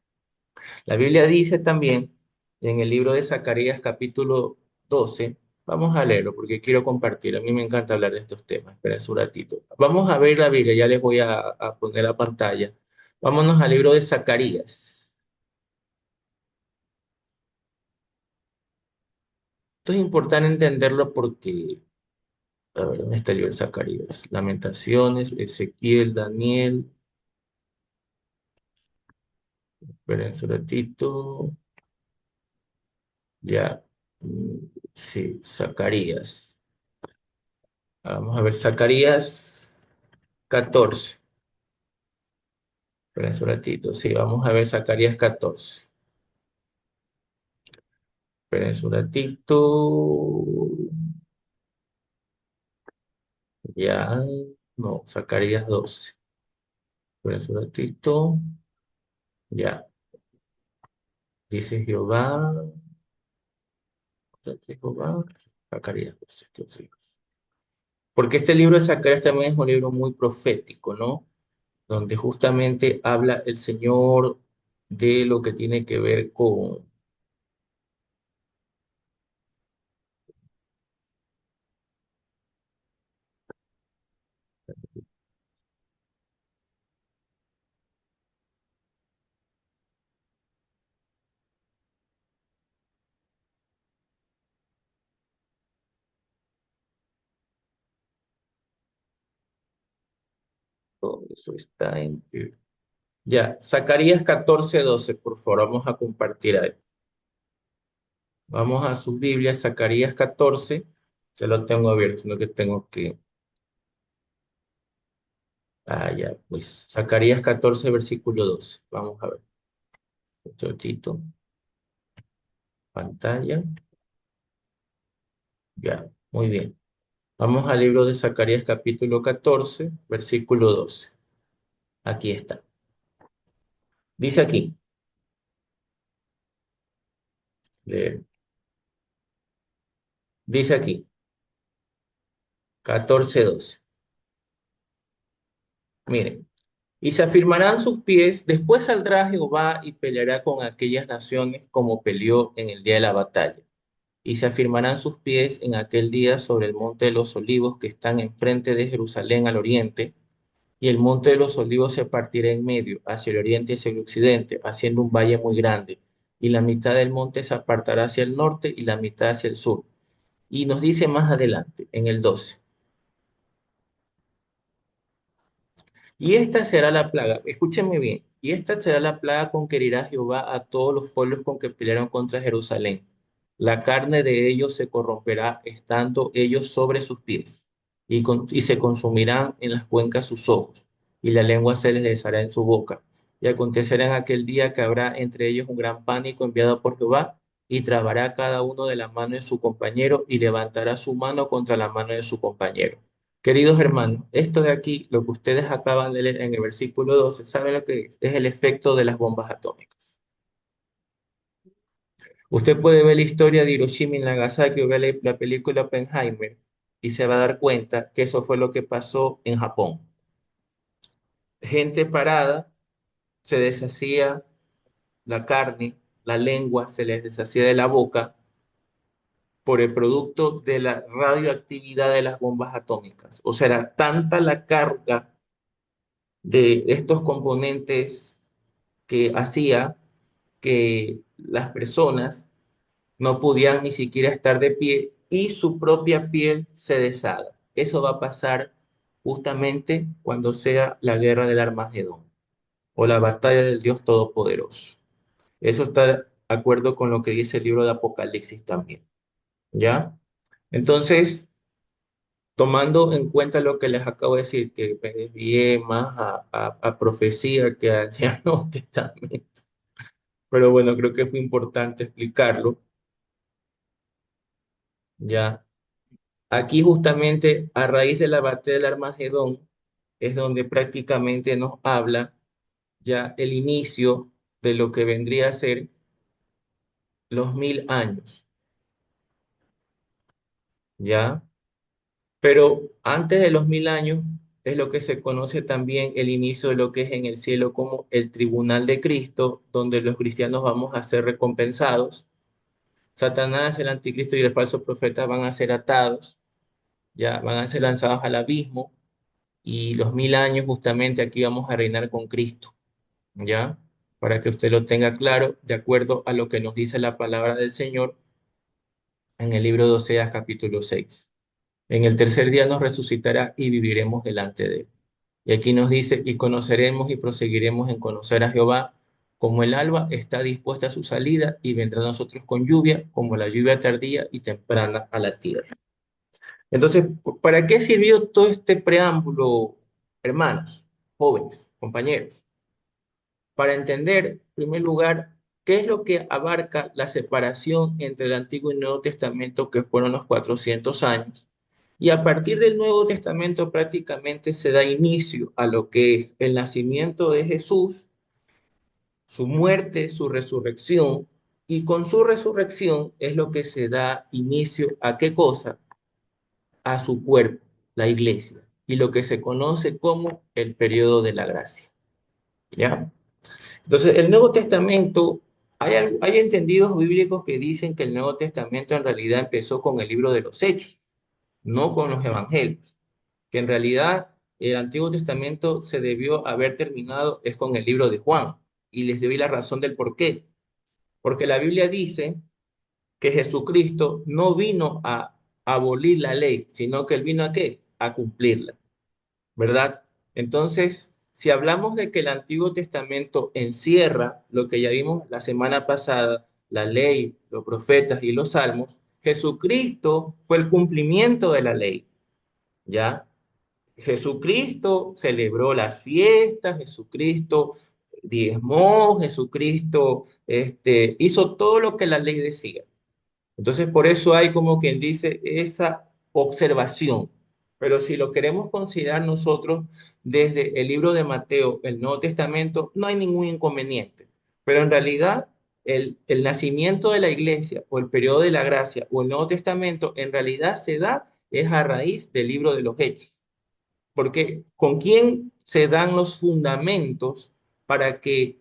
La Biblia dice también en el libro de Zacarías capítulo 12, vamos a leerlo porque quiero compartir, a mí me encanta hablar de estos temas, esperen un ratito. Vamos a ver la Biblia, ya les voy a poner la pantalla. Vámonos al libro de Zacarías. Esto es importante entenderlo porque, a ver, ¿dónde está el libro de Zacarías? Lamentaciones, Ezequiel, Daniel, esperen un ratito, ya, sí, Zacarías. Vamos a ver, Zacarías 14. Esperen un ratito, sí, vamos a ver Zacarías 14. Esperen un ratito, ya, no, Zacarías 12. Esperen un ratito, ya, dice Jehová, Zacarías 12. Porque este libro de Zacarías también es un libro muy profético, ¿no? Donde justamente habla el Señor de lo que tiene que ver con todo eso. Está en... Ya, Zacarías 14:12, por favor, vamos a compartir ahí. Vamos a su Biblia, Zacarías 14, que lo tengo abierto, sino que tengo que... Ah, ya, pues, Zacarías 14, versículo 12. Vamos a ver. Un ratito, pantalla. Ya, muy bien. Vamos al libro de Zacarías capítulo 14, versículo 12. Aquí está. Dice aquí, leer. Dice aquí, 14:12. Miren, y se afirmarán sus pies, después saldrá Jehová y peleará con aquellas naciones como peleó en el día de la batalla. Y se afirmarán sus pies en aquel día sobre el monte de los olivos que están enfrente de Jerusalén al oriente, y el monte de los olivos se partirá en medio, hacia el oriente y hacia el occidente, haciendo un valle muy grande, y la mitad del monte se apartará hacia el norte y la mitad hacia el sur. Y nos dice más adelante, en el 12. Y esta será la plaga, escúchenme bien, y esta será la plaga con que herirá Jehová a todos los pueblos con que pelearon contra Jerusalén. La carne de ellos se corromperá estando ellos sobre sus pies, y se consumirán en las cuencas sus ojos, y la lengua se les deshará en su boca. Y acontecerá en aquel día que habrá entre ellos un gran pánico enviado por Jehová, y trabará cada uno de la mano de su compañero, y levantará su mano contra la mano de su compañero. Queridos hermanos, esto de aquí, lo que ustedes acaban de leer en el versículo 12, ¿saben lo que es? Es el efecto de las bombas atómicas. Usted puede ver la historia de Hiroshima y Nagasaki o ver la película Oppenheimer y se va a dar cuenta que eso fue lo que pasó en Japón. Gente parada, se deshacía la carne, la lengua se les deshacía de la boca por el producto de la radioactividad de las bombas atómicas. O sea, era tanta la carga de estos componentes que hacía que las personas no podían ni siquiera estar de pie y su propia piel se deshaga. Eso va a pasar justamente cuando sea la guerra del Armagedón o la batalla del Dios Todopoderoso. Eso está de acuerdo con lo que dice el libro de Apocalipsis también. ¿Ya? Entonces, tomando en cuenta lo que les acabo de decir, que me desvié más a profecía que al Nuevo Testamento. Pero bueno, creo que fue importante explicarlo. Ya, aquí justamente a raíz de la batalla del Armagedón es donde prácticamente nos habla ya el inicio de lo que vendría a ser los 1000 años. Ya, pero antes de los 1000 años es lo que se conoce también el inicio de lo que es en el cielo como el tribunal de Cristo, donde los cristianos vamos a ser recompensados. Satanás, el anticristo y el falso profeta van a ser atados, ya van a ser lanzados al abismo y los 1000 años justamente aquí vamos a reinar con Cristo, ya, para que usted lo tenga claro de acuerdo a lo que nos dice la palabra del Señor en el libro de Oseas capítulo 6. En el tercer día nos resucitará y viviremos delante de él. Y aquí nos dice, y conoceremos y proseguiremos en conocer a Jehová, como el alba está dispuesta a su salida, y vendrá a nosotros con lluvia, como la lluvia tardía y temprana a la tierra. Entonces, ¿para qué sirvió todo este preámbulo, hermanos, jóvenes, compañeros? Para entender, en primer lugar, qué es lo que abarca la separación entre el Antiguo y Nuevo Testamento, que fueron los 400 años. Y a partir del Nuevo Testamento prácticamente se da inicio a lo que es el nacimiento de Jesús, su muerte, su resurrección, y con su resurrección es lo que se da inicio a qué cosa, a su cuerpo, la iglesia, y lo que se conoce como el periodo de la gracia. ¿Ya? Entonces, el Nuevo Testamento, hay entendidos bíblicos que dicen que el Nuevo Testamento en realidad empezó con el libro de los Hechos, no con los Evangelios, que en realidad el Antiguo Testamento se debió haber terminado es con el libro de Juan, y les doy la razón del por qué. Porque la Biblia dice que Jesucristo no vino a abolir la ley, sino que él vino a qué? A cumplirla, ¿verdad? Entonces, si hablamos de que el Antiguo Testamento encierra lo que ya vimos la semana pasada, la ley, los profetas y los salmos, Jesucristo fue el cumplimiento de la ley, ¿ya? Jesucristo celebró las fiestas, Jesucristo diezmó, Jesucristo hizo todo lo que la ley decía. Entonces, por eso hay como quien dice esa observación. Pero si lo queremos considerar nosotros desde el libro de Mateo, el Nuevo Testamento, no hay ningún inconveniente. Pero en realidad, el nacimiento de la iglesia o el periodo de la gracia o el Nuevo Testamento en realidad se da es a raíz del libro de los Hechos. Porque ¿con quién se dan los fundamentos para que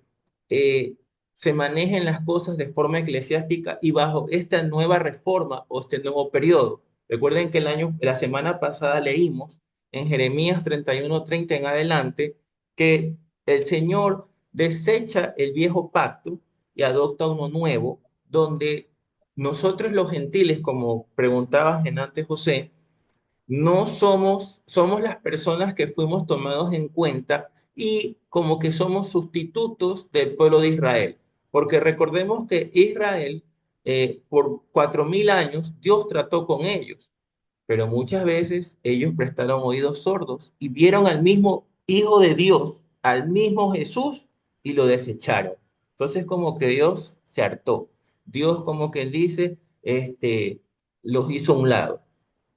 eh, se manejen las cosas de forma eclesiástica y bajo esta nueva reforma o este nuevo periodo? Recuerden que la semana pasada leímos en Jeremías 31:30 en adelante que el Señor desecha el viejo pacto y adopta uno nuevo, donde nosotros los gentiles, como preguntabas en antes José, no somos las personas que fuimos tomados en cuenta y como que somos sustitutos del pueblo de Israel. Porque recordemos que Israel, por 4000 años, Dios trató con ellos, pero muchas veces ellos prestaron oídos sordos y vieron al mismo Hijo de Dios, al mismo Jesús, y lo desecharon. Entonces como que Dios se hartó. Dios como que dice, los hizo a un lado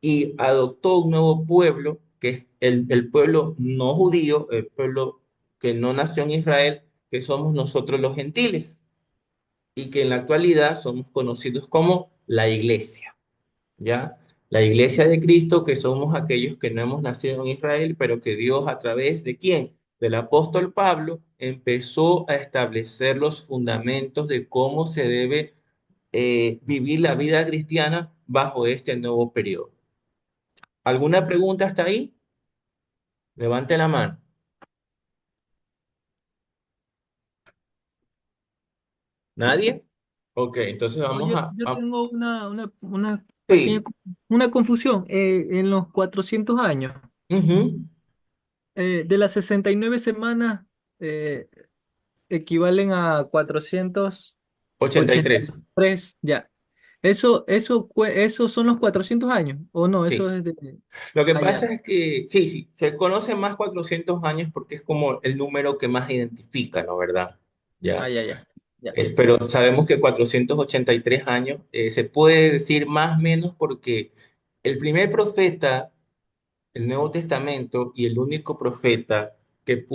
y adoptó un nuevo pueblo, que es el pueblo no judío, el pueblo que no nació en Israel, que somos nosotros los gentiles, y que en la actualidad somos conocidos como la iglesia, ¿ya? La iglesia de Cristo, que somos aquellos que no hemos nacido en Israel, pero que Dios a través de quién? Del apóstol Pablo, empezó a establecer los fundamentos de cómo se debe vivir la vida cristiana bajo este nuevo periodo. ¿Alguna pregunta hasta ahí? Levante la mano. ¿Nadie? Ok, entonces vamos Oye, a... yo tengo una pequeña Sí. una confusión. En los 400 años, Ujú. de las 69 semanas, eh, equivalen a 83. 483 ya. ¿Esos son los 400 años? ¿O no? Eso Sí. es de Lo que allá. pasa es que, sí, sí, se conoce más 400 años porque es como el número que más identifica, ¿no? ¿Verdad? Ah, Ya. ya, ya. Ya. Pero sabemos que 483 años se puede decir más o menos porque el primer profeta, el Nuevo Testamento, y el único profeta que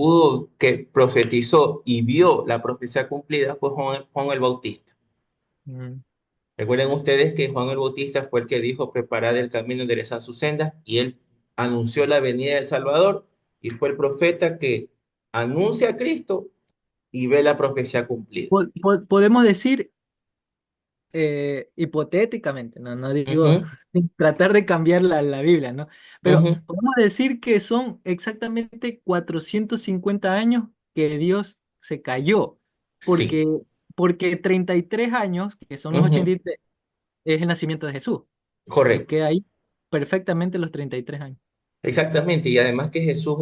profetizó y vio la profecía cumplida fue Juan el Bautista. Mm. Recuerden ustedes que Juan el Bautista fue el que dijo, preparad el camino, enderezad sus sendas, y él anunció la venida del Salvador, y fue el profeta que anuncia a Cristo y ve la profecía cumplida. Podemos decir, hipotéticamente, no digo Ujú, tratar de cambiar la Biblia, ¿no? Pero ujú. podemos decir que son exactamente 450 años que Dios se cayó, Sí, porque, porque 33 años, que son los ujú, 83, es el nacimiento de Jesús, y correcto. queda ahí perfectamente los 33 años. Exactamente, y además que Jesús,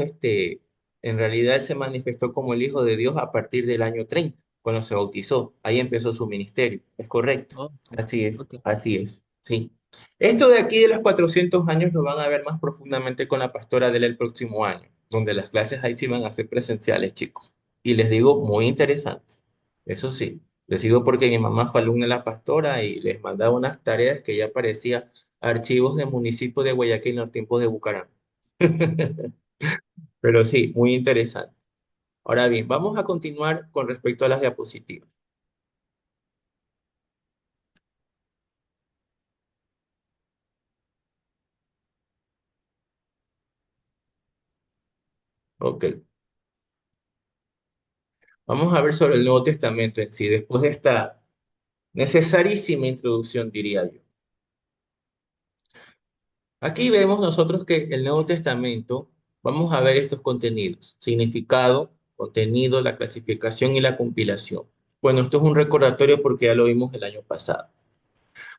en realidad él se manifestó como el Hijo de Dios a partir del año 30 cuando se bautizó. Ahí empezó su ministerio. Es correcto. Oh, ok. Así es, sí. Esto de aquí de los 400 años lo van a ver más profundamente con la pastora del próximo año, donde las clases ahí sí van a ser presenciales, chicos. Y les digo, muy interesantes. Eso sí, les digo porque mi mamá fue alumna de la pastora y les mandaba unas tareas que ya parecía archivos del municipio de Guayaquil en los tiempos de Bucaram. Pero sí, muy interesante. Ahora bien, vamos a continuar con respecto a las diapositivas. Ok, vamos a ver sobre el Nuevo Testamento en sí, después de esta necesarísima introducción, diría yo. Aquí vemos nosotros que el Nuevo Testamento, vamos a ver estos contenidos, significado, contenido, la clasificación y la compilación. Bueno, esto es un recordatorio porque ya lo vimos el año pasado.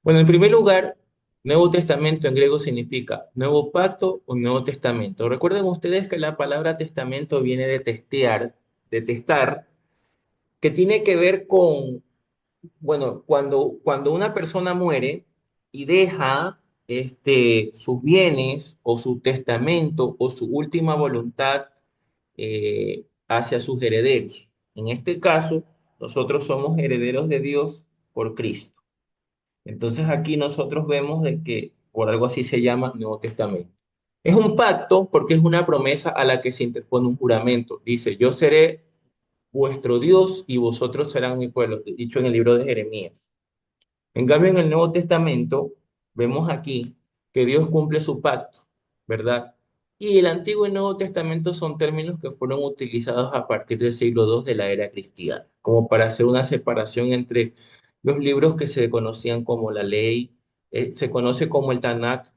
Bueno, en primer lugar, Nuevo Testamento en griego significa nuevo pacto o Nuevo Testamento. Recuerden ustedes que la palabra testamento viene de testear, de testar, que tiene que ver con, bueno, cuando una persona muere y deja sus bienes o su testamento o su última voluntad hacia sus herederos. En este caso, nosotros somos herederos de Dios por Cristo. Entonces aquí nosotros vemos de que por algo así se llama Nuevo Testamento. Es un pacto porque es una promesa a la que se interpone un juramento. Dice, yo seré vuestro Dios y vosotros serán mi pueblo, dicho en el libro de Jeremías. En cambio, en el Nuevo Testamento vemos aquí que Dios cumple su pacto, ¿verdad? Y el Antiguo y Nuevo Testamento son términos que fueron utilizados a partir del siglo II de la era cristiana, como para hacer una separación entre los libros que se conocían como la ley, se conoce como el Tanakh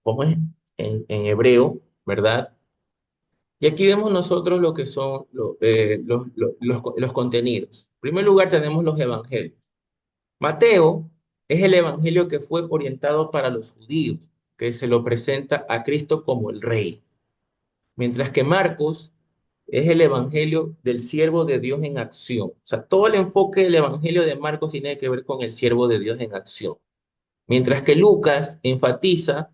¿cómo es? En hebreo, ¿verdad? Y aquí vemos nosotros lo que son los contenidos. En primer lugar tenemos los evangelios. Mateo es el evangelio que fue orientado para los judíos, que se lo presenta a Cristo como el rey, mientras que Marcos es el evangelio del siervo de Dios en acción. O sea, todo el enfoque del evangelio de Marcos tiene que ver con el siervo de Dios en acción. Mientras que Lucas enfatiza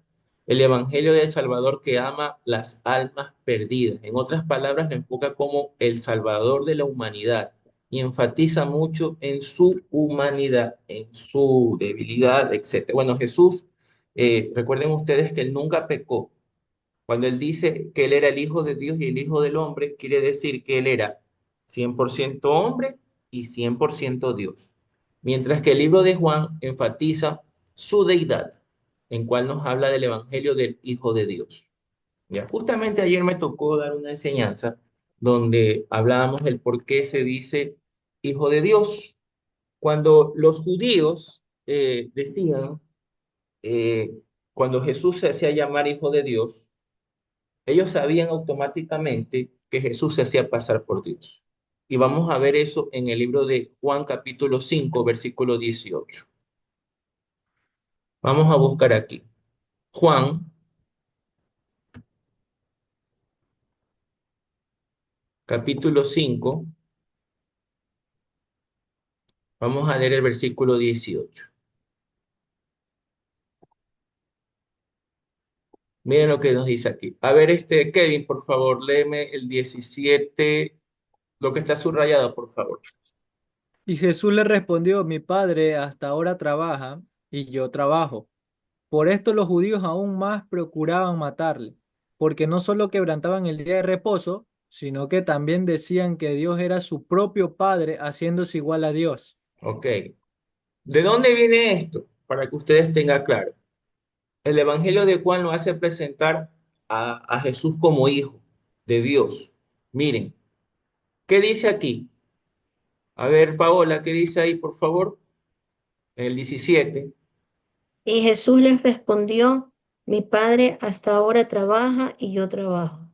el evangelio del Salvador que ama las almas perdidas. En otras palabras, lo enfoca como el Salvador de la humanidad y enfatiza mucho en su humanidad, en su debilidad, etc. Bueno, Jesús, recuerden ustedes que él nunca pecó. Cuando él dice que él era el Hijo de Dios y el Hijo del Hombre, quiere decir que él era 100% hombre y 100% Dios. Mientras que el libro de Juan enfatiza su deidad, en cual nos habla del Evangelio del Hijo de Dios. Ya, justamente ayer me tocó dar una enseñanza donde hablábamos del por qué se dice Hijo de Dios. Cuando los judíos decían, eh, cuando Jesús se hacía llamar Hijo de Dios, ellos sabían automáticamente que Jesús se hacía pasar por Dios. Y vamos a ver eso en el libro de Juan capítulo 5 versículo 18. Vamos a buscar aquí. Juan capítulo 5. Vamos a leer el versículo 18. Miren lo que nos dice aquí. A ver, Kevin, por favor, léeme el 17, lo que está subrayado, por favor. Y Jesús le respondió, mi padre hasta ahora trabaja y yo trabajo. Por esto los judíos aún más procuraban matarle, porque no solo quebrantaban el día de reposo, sino que también decían que Dios era su propio Padre, haciéndose igual a Dios. Ok. ¿De dónde viene esto? Para que ustedes tengan claro. El Evangelio de Juan lo hace presentar a Jesús como hijo de Dios. Miren, ¿qué dice aquí? A ver, Paola, ¿qué dice ahí, por favor? En el 17. Y Jesús les respondió, mi padre hasta ahora trabaja y yo trabajo.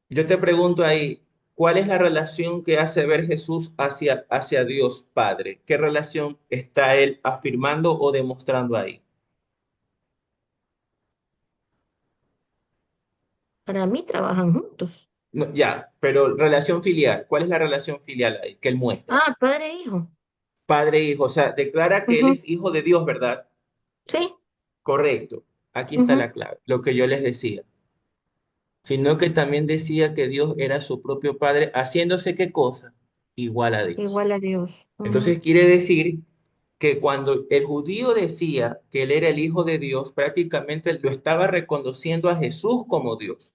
Yo te pregunto ahí, ¿cuál es la relación que hace ver Jesús hacia Dios Padre? ¿Qué relación está él afirmando o demostrando ahí? Para mí trabajan juntos. No, ya, pero relación filial, ¿cuál es la relación filial ahí que él muestra? Ah, padre e hijo. Padre e hijo, o sea, declara que él Ujú. es hijo de Dios, ¿verdad? Sí. Correcto. Aquí está Ujú. la clave, lo que yo les decía. Sino que también decía que Dios era su propio Padre, haciéndose qué cosa? Igual a Dios. Igual a Dios. Entonces Ujú. quiere decir que cuando el judío decía que él era el Hijo de Dios, prácticamente lo estaba reconociendo a Jesús como Dios.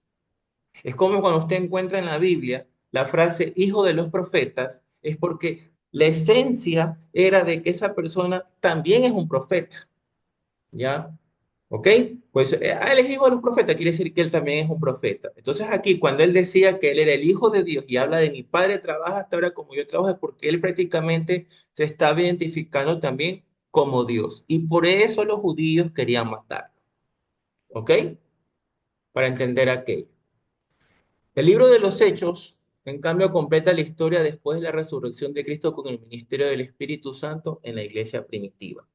Es como cuando usted encuentra en la Biblia la frase Hijo de los profetas, es porque la esencia era de que esa persona también es un profeta, ¿ya? ¿Ok? Pues él es hijo de los profetas, quiere decir que él también es un profeta. Entonces aquí, cuando él decía que él era el hijo de Dios y habla de mi padre trabaja hasta ahora como yo trabajo, es porque él prácticamente se estaba identificando también como Dios. Y por eso los judíos querían matarlo. ¿Ok? Para entender aquello. El libro de los Hechos, en cambio, completa la historia después de la resurrección de Cristo con el ministerio del Espíritu Santo en la iglesia primitiva.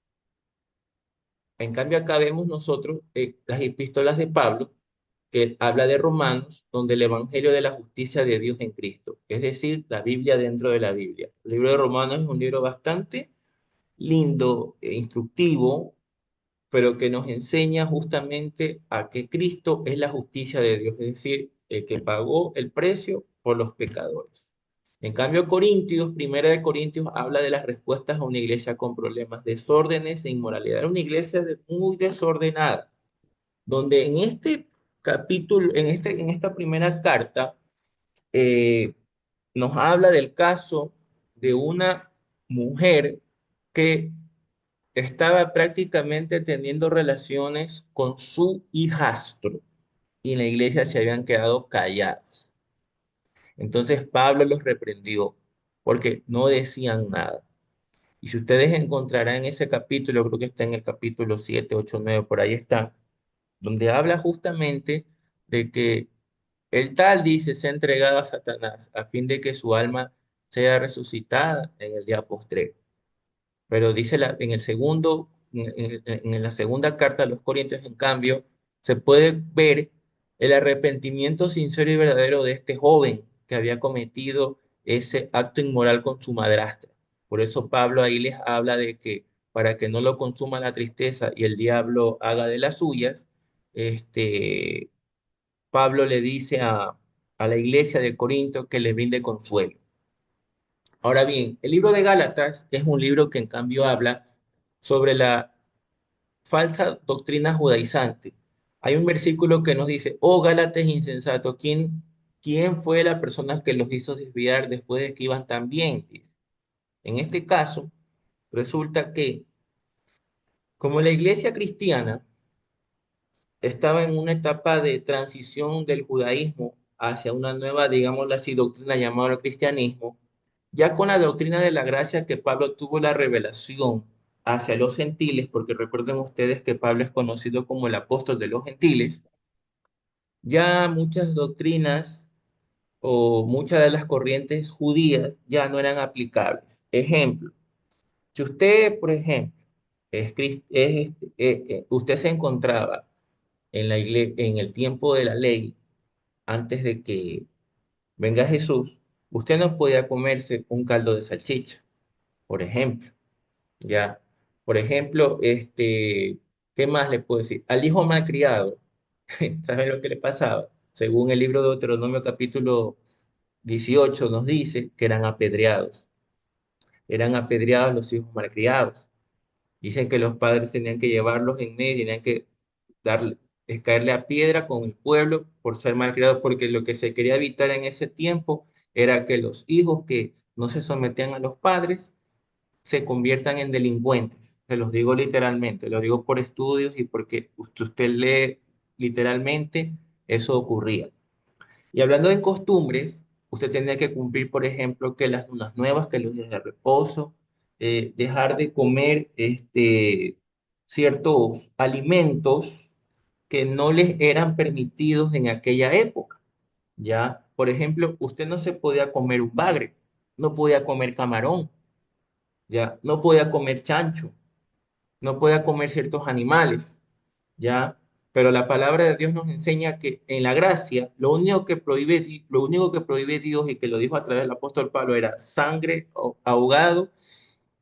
En cambio, acá vemos nosotros las epístolas de Pablo, que habla de Romanos, donde el Evangelio de la justicia de Dios en Cristo, es decir, la Biblia dentro de la Biblia. El libro de Romanos es un libro bastante lindo e instructivo, pero que nos enseña justamente a que Cristo es la justicia de Dios, es decir, el que pagó el precio por los pecadores. En cambio, Corintios, Primera de Corintios, habla de las respuestas a una iglesia con problemas, desórdenes e inmoralidad. Era una iglesia muy desordenada, donde en este capítulo, en esta primera carta, eh, nos habla del caso de una mujer que estaba prácticamente teniendo relaciones con su hijastro y en la iglesia se habían quedado callados. Entonces Pablo los reprendió porque no decían nada. Y si ustedes encontrarán ese capítulo, creo que está en el capítulo 7, 8, 9, por ahí está, donde habla justamente de que el tal dice se ha entregado a Satanás a fin de que su alma sea resucitada en el día postrero. Pero dice en el segundo, en la segunda carta a los Corintios, en cambio, se puede ver el arrepentimiento sincero y verdadero de este joven que había cometido ese acto inmoral con su madrastra. Por eso Pablo ahí les habla de que para que no lo consuma la tristeza y el diablo haga de las suyas, este, Pablo le dice a la iglesia de Corinto que le brinde consuelo. Ahora bien, el libro de Gálatas es un libro que en cambio habla sobre la falsa doctrina judaizante. Hay un versículo que nos dice, oh Gálatas insensato, ¿quién fue la persona que los hizo desviar después de que iban tan bien? En este caso, resulta que como la iglesia cristiana estaba en una etapa de transición del judaísmo hacia una nueva, digámoslo así, doctrina llamada el cristianismo, ya con la doctrina de la gracia que Pablo tuvo la revelación hacia los gentiles, porque recuerden ustedes que Pablo es conocido como el apóstol de los gentiles, ya muchas doctrinas o muchas de las corrientes judías ya no eran aplicables. Ejemplo, si usted, por ejemplo, usted se encontraba en en el tiempo de la ley, antes de que venga Jesús, usted no podía comerse un caldo de salchicha, por ejemplo, ya. Por ejemplo, ¿qué más le puedo decir? Al hijo malcriado, ¿sabe lo que le pasaba? Según el libro de Deuteronomio capítulo 18 nos dice que eran apedreados los hijos malcriados. Dicen que los padres tenían que llevarlos en medio, tenían que darle, es caerle a piedra con el pueblo por ser malcriados, porque lo que se quería evitar en ese tiempo era que los hijos que no se sometían a los padres se conviertan en delincuentes. Se los digo literalmente, lo digo por estudios y porque usted lee literalmente, eso ocurría. Y hablando de costumbres, usted tendría que cumplir, por ejemplo, que las lunas nuevas, que los días de reposo, dejar de comer ciertos alimentos que no les eran permitidos en aquella época. Ya, por ejemplo, usted no se podía comer un bagre, no podía comer camarón, ya, no podía comer chancho, no podía comer ciertos animales. ¿Ya? Pero la palabra de Dios nos enseña que en la gracia, lo único que prohíbe Dios y que lo dijo a través del apóstol Pablo era sangre ahogado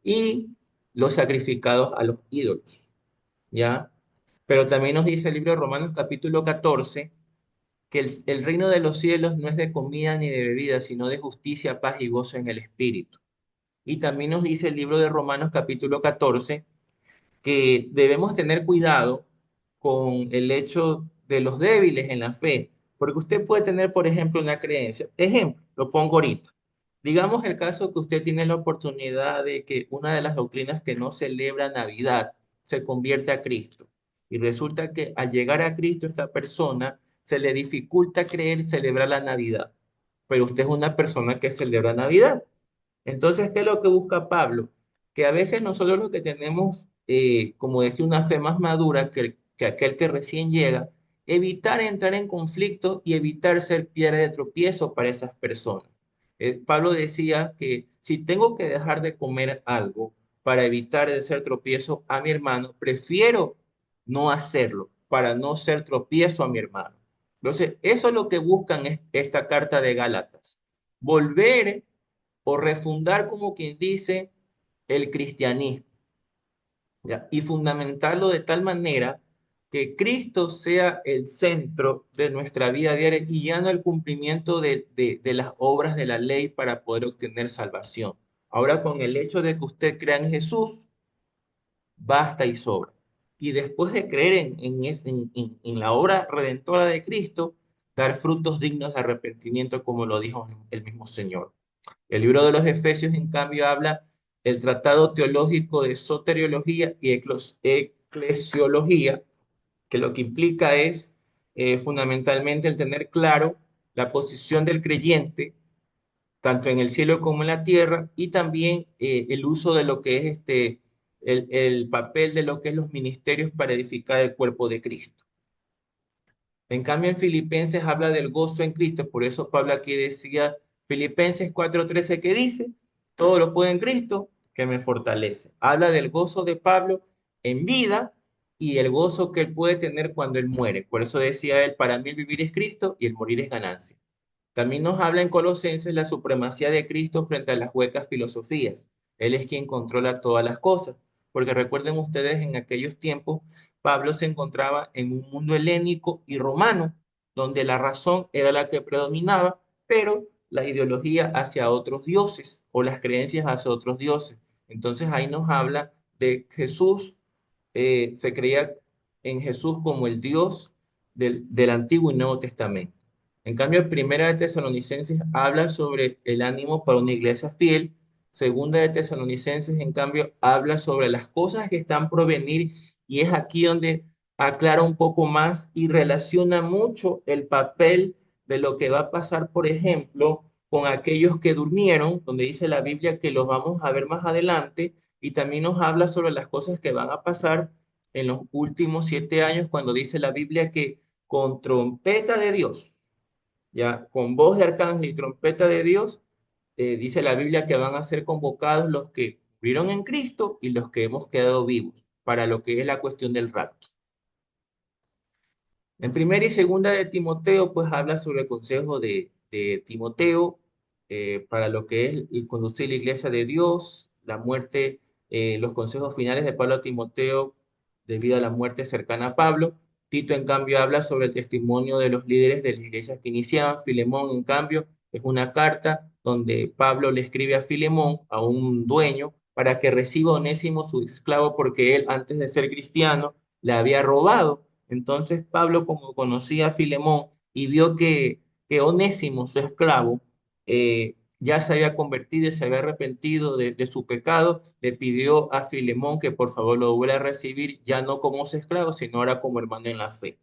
y los sacrificados a los ídolos, ¿ya? Pero también nos dice el libro de Romanos capítulo 14 que el reino de los cielos no es de comida ni de bebida, sino de justicia, paz y gozo en el Espíritu. Y también nos dice el libro de Romanos capítulo 14 que debemos tener cuidado con el hecho de los débiles en la fe, porque usted puede tener, por ejemplo, una creencia. Ejemplo, lo pongo ahorita. Digamos el caso que usted tiene la oportunidad de que una de las doctrinas que no celebra Navidad se convierte a Cristo. Y resulta que al llegar a Cristo, esta persona se le dificulta creer celebrar la Navidad. Pero usted es una persona que celebra Navidad. Entonces, ¿qué es lo que busca Pablo? Que a veces nosotros los que tenemos, como decía, una fe más madura que aquel que recién llega, evitar entrar en conflicto y evitar ser piedra de tropiezo para esas personas. Pablo decía que si tengo que dejar de comer algo para evitar de ser tropiezo a mi hermano, prefiero no hacerlo para no ser tropiezo a mi hermano. Entonces, eso es lo que buscan esta carta de Gálatas. Volver o refundar, como quien dice, el cristianismo, ¿ya? Y fundamentarlo de tal manera que Cristo sea el centro de nuestra vida diaria y ya no el cumplimiento de las obras de la ley para poder obtener salvación. Ahora, con el hecho de que usted crea en Jesús, basta y sobra. Y después de creer en la obra redentora de Cristo, dar frutos dignos de arrepentimiento, como lo dijo el mismo Señor. El libro de los Efesios, en cambio, habla el tratado teológico de soteriología y eclesiología, que lo que implica es fundamentalmente el tener claro la posición del creyente, tanto en el cielo como en la tierra, y también el uso de lo que es el papel de lo que es los ministerios para edificar el cuerpo de Cristo. En cambio, en Filipenses habla del gozo en Cristo, por eso Pablo aquí decía, Filipenses 4:13, que dice, todo lo puedo en Cristo que me fortalece. Habla del gozo de Pablo en vida y el gozo que él puede tener cuando él muere. Por eso decía él, para mí el vivir es Cristo y el morir es ganancia. También nos habla en Colosenses la supremacía de Cristo frente a las huecas filosofías. Él es quien controla todas las cosas. Porque recuerden ustedes, en aquellos tiempos, Pablo se encontraba en un mundo helénico y romano, donde la razón era la que predominaba, pero la ideología hacia otros dioses o las creencias hacia otros dioses. Entonces ahí nos habla de Jesús, se creía en Jesús como el Dios del Antiguo y Nuevo Testamento. En cambio, en Primera de Tesalonicenses habla sobre el ánimo para una iglesia fiel. Segunda de Tesalonicenses, en cambio, habla sobre las cosas que están por venir, y es aquí donde aclara un poco más y relaciona mucho el papel de lo que va a pasar, por ejemplo, con aquellos que durmieron, donde dice la Biblia que los vamos a ver más adelante, y también nos habla sobre las cosas que van a pasar en los últimos 7 años, cuando dice la Biblia que con trompeta de Dios, ya con voz de arcángel y trompeta de Dios, dice la Biblia que van a ser convocados los que murieron en Cristo y los que hemos quedado vivos para lo que es la cuestión del rapto. En primera y segunda de Timoteo, pues habla sobre el consejo de Timoteo para lo que es el conducir la iglesia de Dios, la muerte, los consejos finales de Pablo a Timoteo debido a la muerte cercana a Pablo. Tito, en cambio, habla sobre el testimonio de los líderes de las iglesias que iniciaban. Filemón, en cambio, es una carta donde Pablo le escribe a Filemón, a un dueño, para que reciba a Onésimo, su esclavo, porque él, antes de ser cristiano, le había robado. Entonces Pablo, como conocía a Filemón y vio que Onésimo, su esclavo, ya se había convertido y se había arrepentido de su pecado, le pidió a Filemón que por favor lo vuelva a recibir, ya no como su esclavo, sino ahora como hermano en la fe.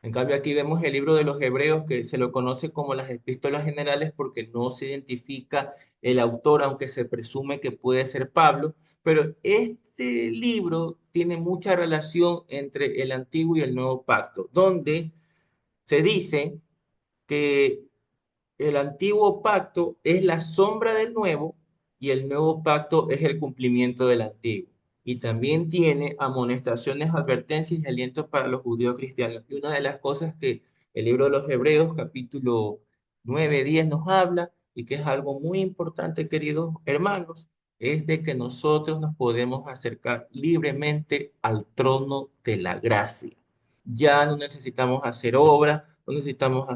En cambio, aquí vemos el libro de los Hebreos, que se lo conoce como las epístolas generales porque no se identifica el autor, aunque se presume que puede ser Pablo, pero este libro tiene mucha relación entre el Antiguo y el Nuevo Pacto, donde se dice que el antiguo pacto es la sombra del nuevo y el nuevo pacto es el cumplimiento del antiguo. Y también tiene amonestaciones, advertencias y alientos para los judíos cristianos. Y una de las cosas que el libro de los Hebreos, capítulo 9, 10, nos habla, y que es algo muy importante, queridos hermanos, es de que nosotros nos podemos acercar libremente al trono de la gracia. Ya no necesitamos hacer obras, no necesitamos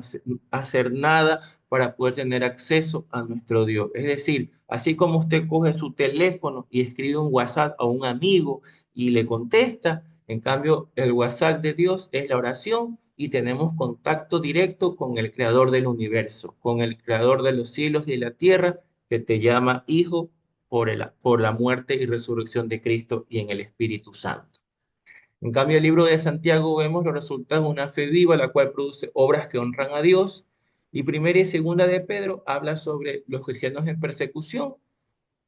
hacer nada para poder tener acceso a nuestro Dios. Es decir, así como usted coge su teléfono y escribe un WhatsApp a un amigo y le contesta, en cambio el WhatsApp de Dios es la oración y tenemos contacto directo con el creador del universo, con el creador de los cielos y de la tierra, que te llama hijo por la muerte y resurrección de Cristo y en el Espíritu Santo. En cambio, el libro de Santiago vemos los resultados de una fe viva, la cual produce obras que honran a Dios. Y primera y segunda de Pedro habla sobre los cristianos en persecución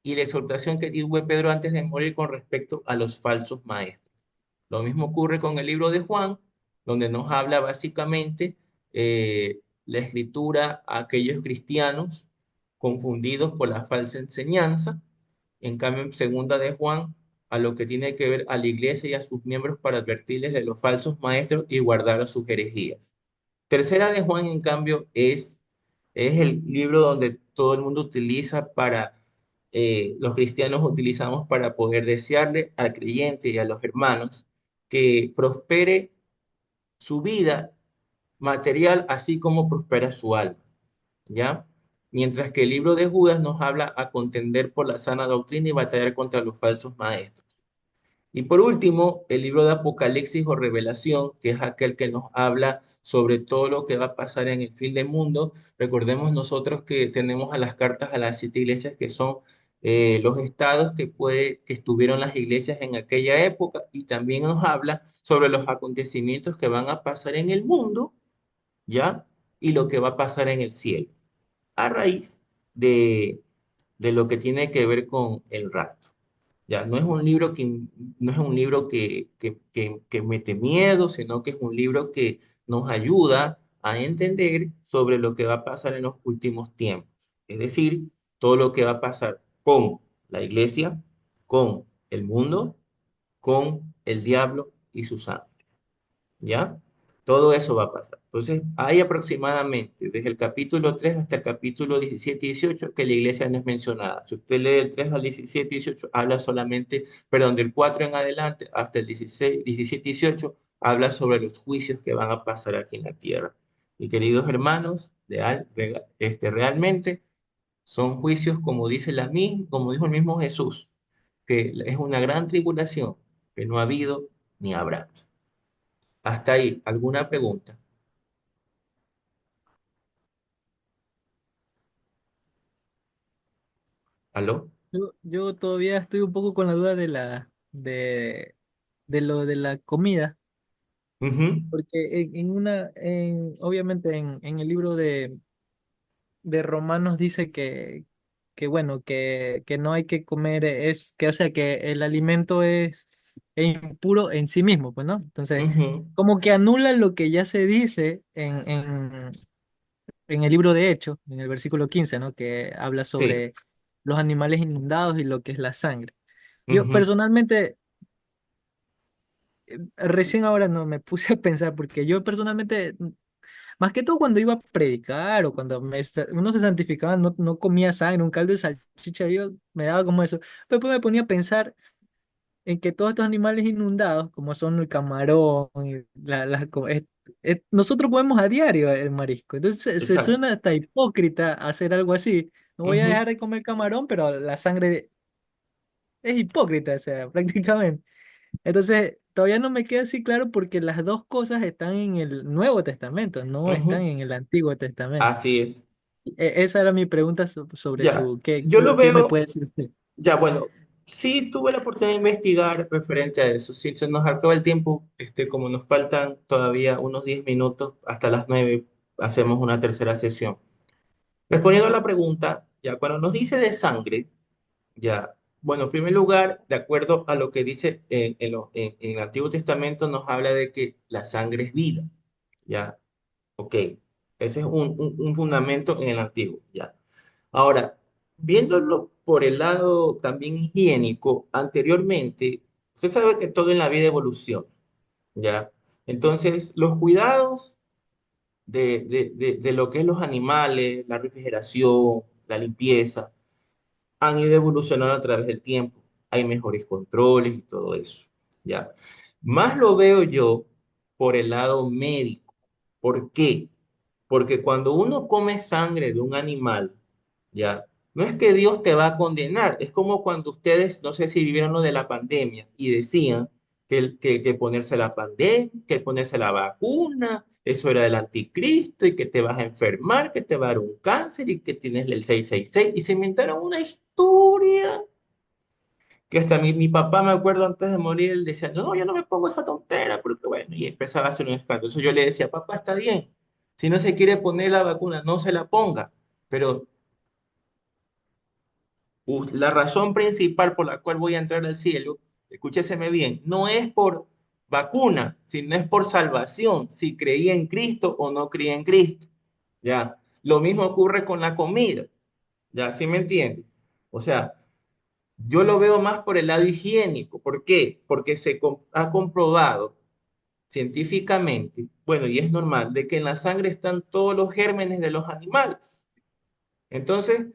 y la exhortación que tuvo Pedro antes de morir con respecto a los falsos maestros. Lo mismo ocurre con el libro de Juan, donde nos habla básicamente la escritura a aquellos cristianos confundidos por la falsa enseñanza. En cambio, en segunda de Juan, a lo que tiene que ver a la iglesia y a sus miembros para advertirles de los falsos maestros y guardar sus herejías. Tercera de Juan, en cambio, es el libro donde todo el mundo utiliza para, los cristianos utilizamos para poder desearle al creyente y a los hermanos que prospere su vida material, así como prospera su alma, ¿ya? Mientras que el libro de Judas nos habla a contender por la sana doctrina y batallar contra los falsos maestros. Y por último, el libro de Apocalipsis o Revelación, que es aquel que nos habla sobre todo lo que va a pasar en el fin del mundo. Recordemos nosotros que tenemos a las cartas a las 7 iglesias que son los estados que estuvieron las iglesias en aquella época, y también nos habla sobre los acontecimientos que van a pasar en el mundo, ¿ya? Y lo que va a pasar en el cielo, a raíz de, de lo que tiene que ver con el rapto. Ya, no es un libro que mete miedo, sino que es un libro que nos ayuda a entender sobre lo que va a pasar en los últimos tiempos. Es decir, todo lo que va a pasar con la iglesia, con el mundo, con el diablo y sus ángeles. ¿Ya? Todo eso va a pasar. Entonces, hay aproximadamente desde el capítulo 3 hasta el capítulo 17 y 18 que la iglesia no es mencionada. Si usted lee del 3 al 17 y 18, habla solamente, perdón, del 4 en adelante hasta el 16, 17 y 18, habla sobre los juicios que van a pasar aquí en la tierra. Y queridos hermanos, realmente son juicios como como dijo el mismo Jesús, que es una gran tribulación que no ha habido ni habrá. Hasta ahí, ¿alguna pregunta? ¿Aló? Yo todavía estoy un poco con la duda de lo de la comida, Ujú, porque obviamente en el libro de Romanos dice que bueno, que no hay que comer, o sea, que el alimento es impuro en sí mismo, pues, ¿no? Entonces, ujú. como que anula lo que ya se dice en el libro de Hechos, en el versículo 15, ¿no? Que habla Sí. sobre los animales inundados y lo que es la sangre. Yo Ujú, personalmente, recién ahora no me puse a pensar, porque yo personalmente, más que todo cuando iba a predicar o cuando uno se santificaba, no comía sangre, un caldo de salchicha, yo me daba como eso. Pero después me ponía a pensar en que todos estos animales inundados, como son el camarón, y nosotros comemos a diario el marisco. Entonces se exacto. suena hasta hipócrita hacer algo así. No voy a Ujú, dejar de comer camarón, pero la sangre es hipócrita, o sea, prácticamente. Entonces, todavía no me queda así claro porque las dos cosas están en el Nuevo Testamento, no están ujú. en el Antiguo Testamento. Así es. Esa era mi pregunta sobre Ya. su, ¿qué, Yo lo qué me veo, puede decir usted? ya bueno, sí tuve la oportunidad de investigar referente a eso. Si se nos acaba el tiempo, como nos faltan todavía unos 10 minutos hasta las 9, hacemos una tercera sesión. Respondiendo a la pregunta, ya cuando nos dice de sangre, ya, bueno, en primer lugar, de acuerdo a lo que dice en el Antiguo Testamento, nos habla de que la sangre es vida, ¿ya? Ok, ese es un fundamento en el Antiguo, ¿ya? Ahora, viéndolo por el lado también higiénico, anteriormente, usted sabe que todo en la vida evoluciona, ¿ya? Entonces, los cuidados de lo que es los animales, la refrigeración, la limpieza, han ido evolucionando a través del tiempo. Hay mejores controles y todo eso, ¿ya? Más lo veo yo por el lado médico. ¿Por qué? Porque cuando uno come sangre de un animal, ¿ya? No es que Dios te va a condenar, es como cuando ustedes, no sé si vivieron lo de la pandemia y decían que ponerse la pandemia, que ponerse la vacuna, eso era del anticristo y que te vas a enfermar, que te va a dar un cáncer y que tienes el 666 y se inventaron una historia que hasta mi papá, me acuerdo, antes de morir, él decía, no, yo no me pongo esa tontera, porque bueno, y empezaba a hacer un escándalo. Entonces yo le decía, papá, está bien, si no se quiere poner la vacuna, no se la ponga, pero la razón principal por la cual voy a entrar al cielo, escúcheseme bien, no es por vacuna, sino es por salvación, si creía en Cristo o no creía en Cristo. Ya, lo mismo ocurre con la comida, ya, ¿sí me entiende? O sea, yo lo veo más por el lado higiénico. ¿Por qué? Porque ha comprobado científicamente, bueno, y es normal, de que en la sangre están todos los gérmenes de los animales. Entonces,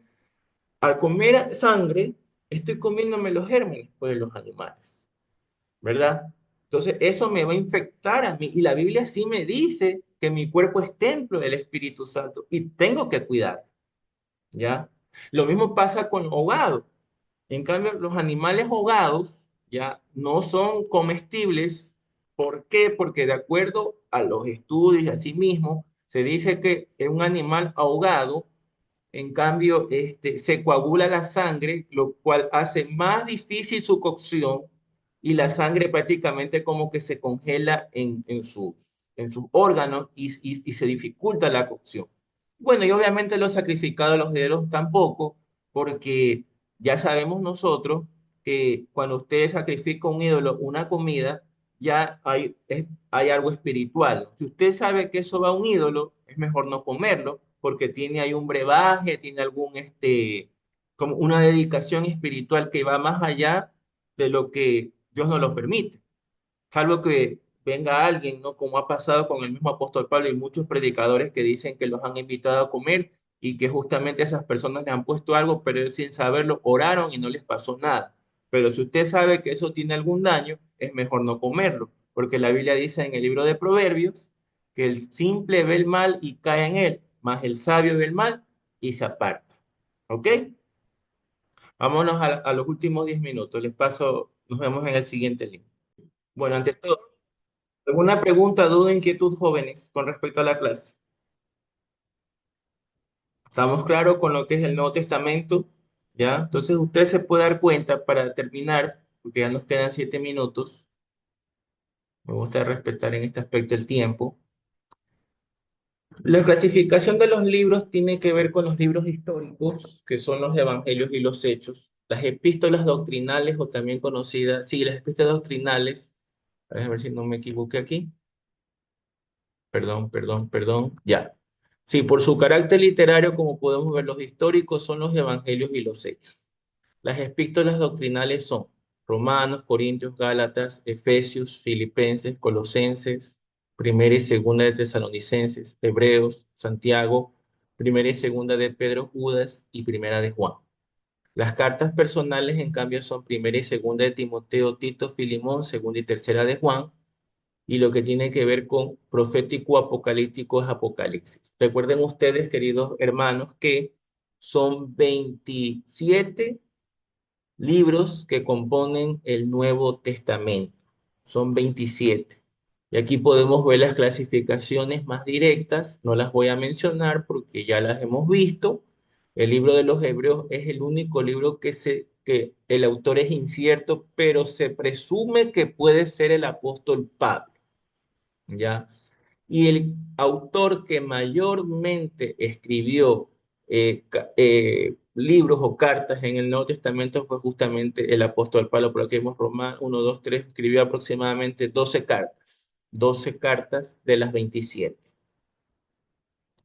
al comer sangre, estoy comiéndome los gérmenes pues, de los animales, ¿verdad? Entonces, eso me va a infectar a mí. Y la Biblia sí me dice que mi cuerpo es templo del Espíritu Santo y tengo que cuidar, ¿ya? Lo mismo pasa con ahogado. En cambio, los animales ahogados, ya no son comestibles. ¿Por qué? Porque de acuerdo a los estudios, así mismo, se dice que en un animal ahogado, en cambio, se coagula la sangre, lo cual hace más difícil su cocción y la sangre prácticamente como que se congela en sus órganos y se dificulta la cocción. Bueno, y obviamente los sacrificados, los dedos tampoco, porque ya sabemos nosotros que cuando usted sacrifica un ídolo, una comida, ya hay algo espiritual. Si usted sabe que eso va a un ídolo, es mejor no comerlo, porque tiene ahí un brebaje, tiene como una dedicación espiritual que va más allá de lo que Dios nos lo permite. Salvo que venga alguien, ¿no? Como ha pasado con el mismo apóstol Pablo y muchos predicadores que dicen que los han invitado a comer y que justamente esas personas le han puesto algo, pero ellos sin saberlo oraron y no les pasó nada. Pero si usted sabe que eso tiene algún daño, es mejor no comerlo, porque la Biblia dice en el libro de Proverbios que el simple ve el mal y cae en él, mas el sabio ve el mal y se aparta. ¿Ok? Vámonos a los últimos 10 minutos. Les paso, nos vemos en el siguiente link. Bueno, ante todo, ¿alguna pregunta, duda, inquietud, jóvenes, con respecto a la clase? ¿Estamos claros con lo que es el Nuevo Testamento? ¿Ya? Entonces usted se puede dar cuenta para terminar, porque ya nos quedan 7 minutos. Me gusta respetar en este aspecto el tiempo. La clasificación de los libros tiene que ver con los libros históricos, que son los evangelios y los hechos. Las epístolas doctrinales, o también conocidas, sí, las epístolas doctrinales, a ver si no me equivoqué aquí. Perdón, ya. Sí, por su carácter literario, como podemos ver, los históricos son los evangelios y los hechos. Las epístolas doctrinales son Romanos, Corintios, Gálatas, Efesios, Filipenses, Colosenses, Primera y Segunda de Tesalonicenses, Hebreos, Santiago, Primera y Segunda de Pedro, Judas y Primera de Juan. Las cartas personales, en cambio, son Primera y Segunda de Timoteo, Tito, Filimón, Segunda y Tercera de Juan, y lo que tiene que ver con profético apocalíptico es Apocalipsis. Recuerden ustedes, queridos hermanos, que son 27 libros que componen el Nuevo Testamento. Son 27. Y aquí podemos ver las clasificaciones más directas. No las voy a mencionar porque ya las hemos visto. El libro de los Hebreos es el único libro que el autor es incierto, pero se presume que puede ser el apóstol Pablo. ¿Ya? Y el autor que mayormente escribió libros o cartas en el Nuevo Testamento fue justamente el apóstol Pablo. Por aquí vemos Romanos 1, 2, 3, escribió aproximadamente 12 cartas, 12 cartas de las 27.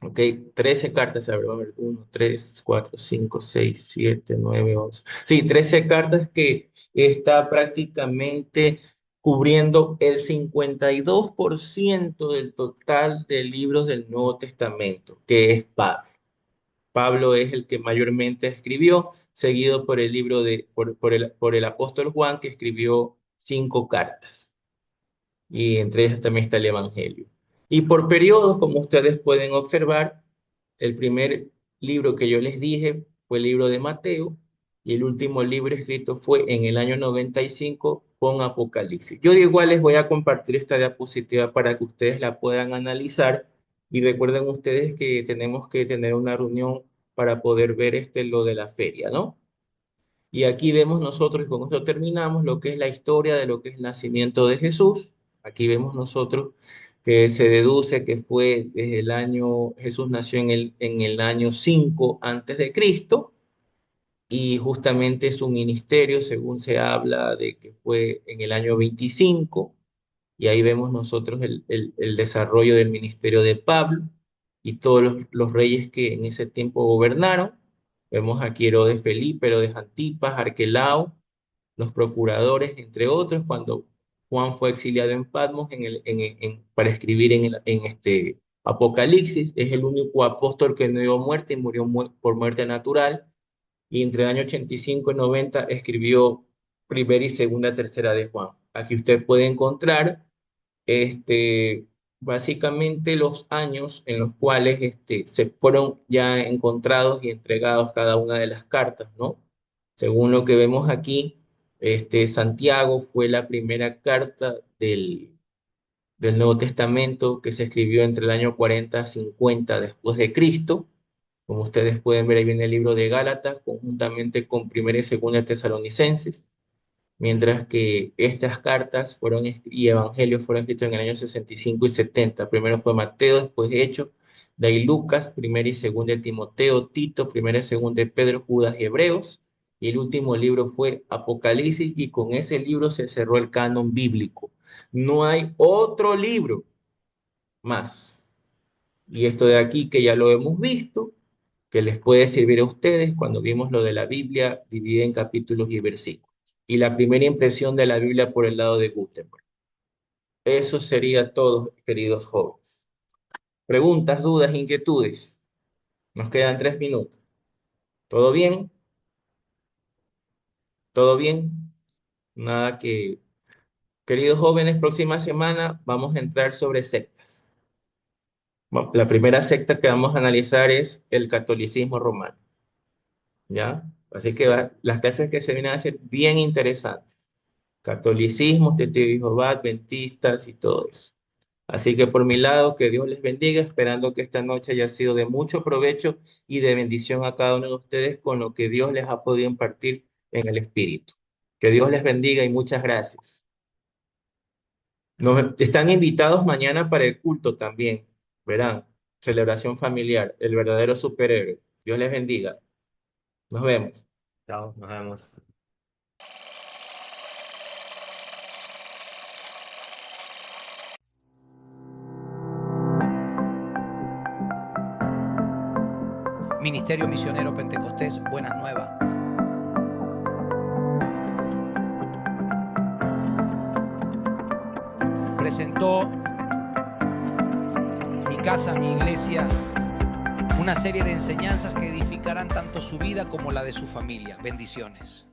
Ok, 13 cartas, a ver, 1, 3, 4, 5, 6, 7, 9, 11. Sí, 13 cartas que está prácticamente cubriendo el 52% del total de libros del Nuevo Testamento, que es Pablo. Pablo es el que mayormente escribió, seguido por el libro por el apóstol Juan, que escribió 5 cartas y entre ellas también está el Evangelio. Y por periodos, como ustedes pueden observar, el primer libro que yo les dije fue el libro de Mateo y el último libro escrito fue en el año 95 con Apocalipsis. Yo igual les voy a compartir esta diapositiva para que ustedes la puedan analizar y recuerden ustedes que tenemos que tener una reunión para poder ver lo de la feria, ¿no? Y aquí vemos nosotros, y con esto terminamos, lo que es la historia de lo que es el nacimiento de Jesús. Aquí vemos nosotros que se deduce que fue desde Jesús nació en el año 5 antes de Cristo, y justamente su ministerio, según se habla de que fue en el año 25, y ahí vemos nosotros el desarrollo del ministerio de Pablo y todos los reyes que en ese tiempo gobernaron. Vemos aquí Herodes Felipe, Herodes Antipas, Arquelao, los procuradores, entre otros, cuando Juan fue exiliado en Patmos para escribir en este Apocalipsis. Es el único apóstol que no dio muerte y murió por muerte natural. Y entre el año 85 y 90 escribió Primera y Segunda, Tercera de Juan. Aquí usted puede encontrar este, básicamente los años en los cuales se fueron ya encontrados y entregados cada una de las cartas, ¿no? Según lo que vemos aquí, Santiago fue la primera carta del Nuevo Testamento que se escribió entre el año 40 a 50 después de Cristo. Como ustedes pueden ver, ahí viene el libro de Gálatas, conjuntamente con Primera y Segunda de Tesalonicenses, mientras que estas cartas y evangelios fueron escritos en el año 65 y 70. Primero fue Mateo, después Hechos, de ahí Lucas, Primera y Segunda de Timoteo, Tito, Primera y Segunda de Pedro, Judas y Hebreos, y el último libro fue Apocalipsis, y con ese libro se cerró el canon bíblico. No hay otro libro más. Y esto de aquí que ya lo hemos visto, que les puede servir a ustedes cuando vimos lo de la Biblia dividida en capítulos y versículos. Y la primera impresión de la Biblia por el lado de Gutenberg. Eso sería todo, queridos jóvenes. Preguntas, dudas, inquietudes. Nos quedan 3 minutos. ¿Todo bien? ¿Todo bien? Nada que... Queridos jóvenes, próxima semana vamos a entrar sobre sectas. Bueno, la primera secta que vamos a analizar es el catolicismo romano. ¿Ya? Así que las clases que se vienen a ser bien interesantes. Catolicismo, testigos de Jehová, adventistas y todo eso. Así que por mi lado, que Dios les bendiga, esperando que esta noche haya sido de mucho provecho y de bendición a cada uno de ustedes con lo que Dios les ha podido impartir en el Espíritu. Que Dios les bendiga y muchas gracias. Están invitados mañana para el culto también, verán, celebración familiar, el verdadero superhéroe. Dios les bendiga. Nos vemos. Chao, nos vemos. Ministerio Misionero Pentecostés, Buenas Nuevas. Presentó Mi Casa, Mi Iglesia, una serie de enseñanzas que edificarán tanto su vida como la de su familia. Bendiciones.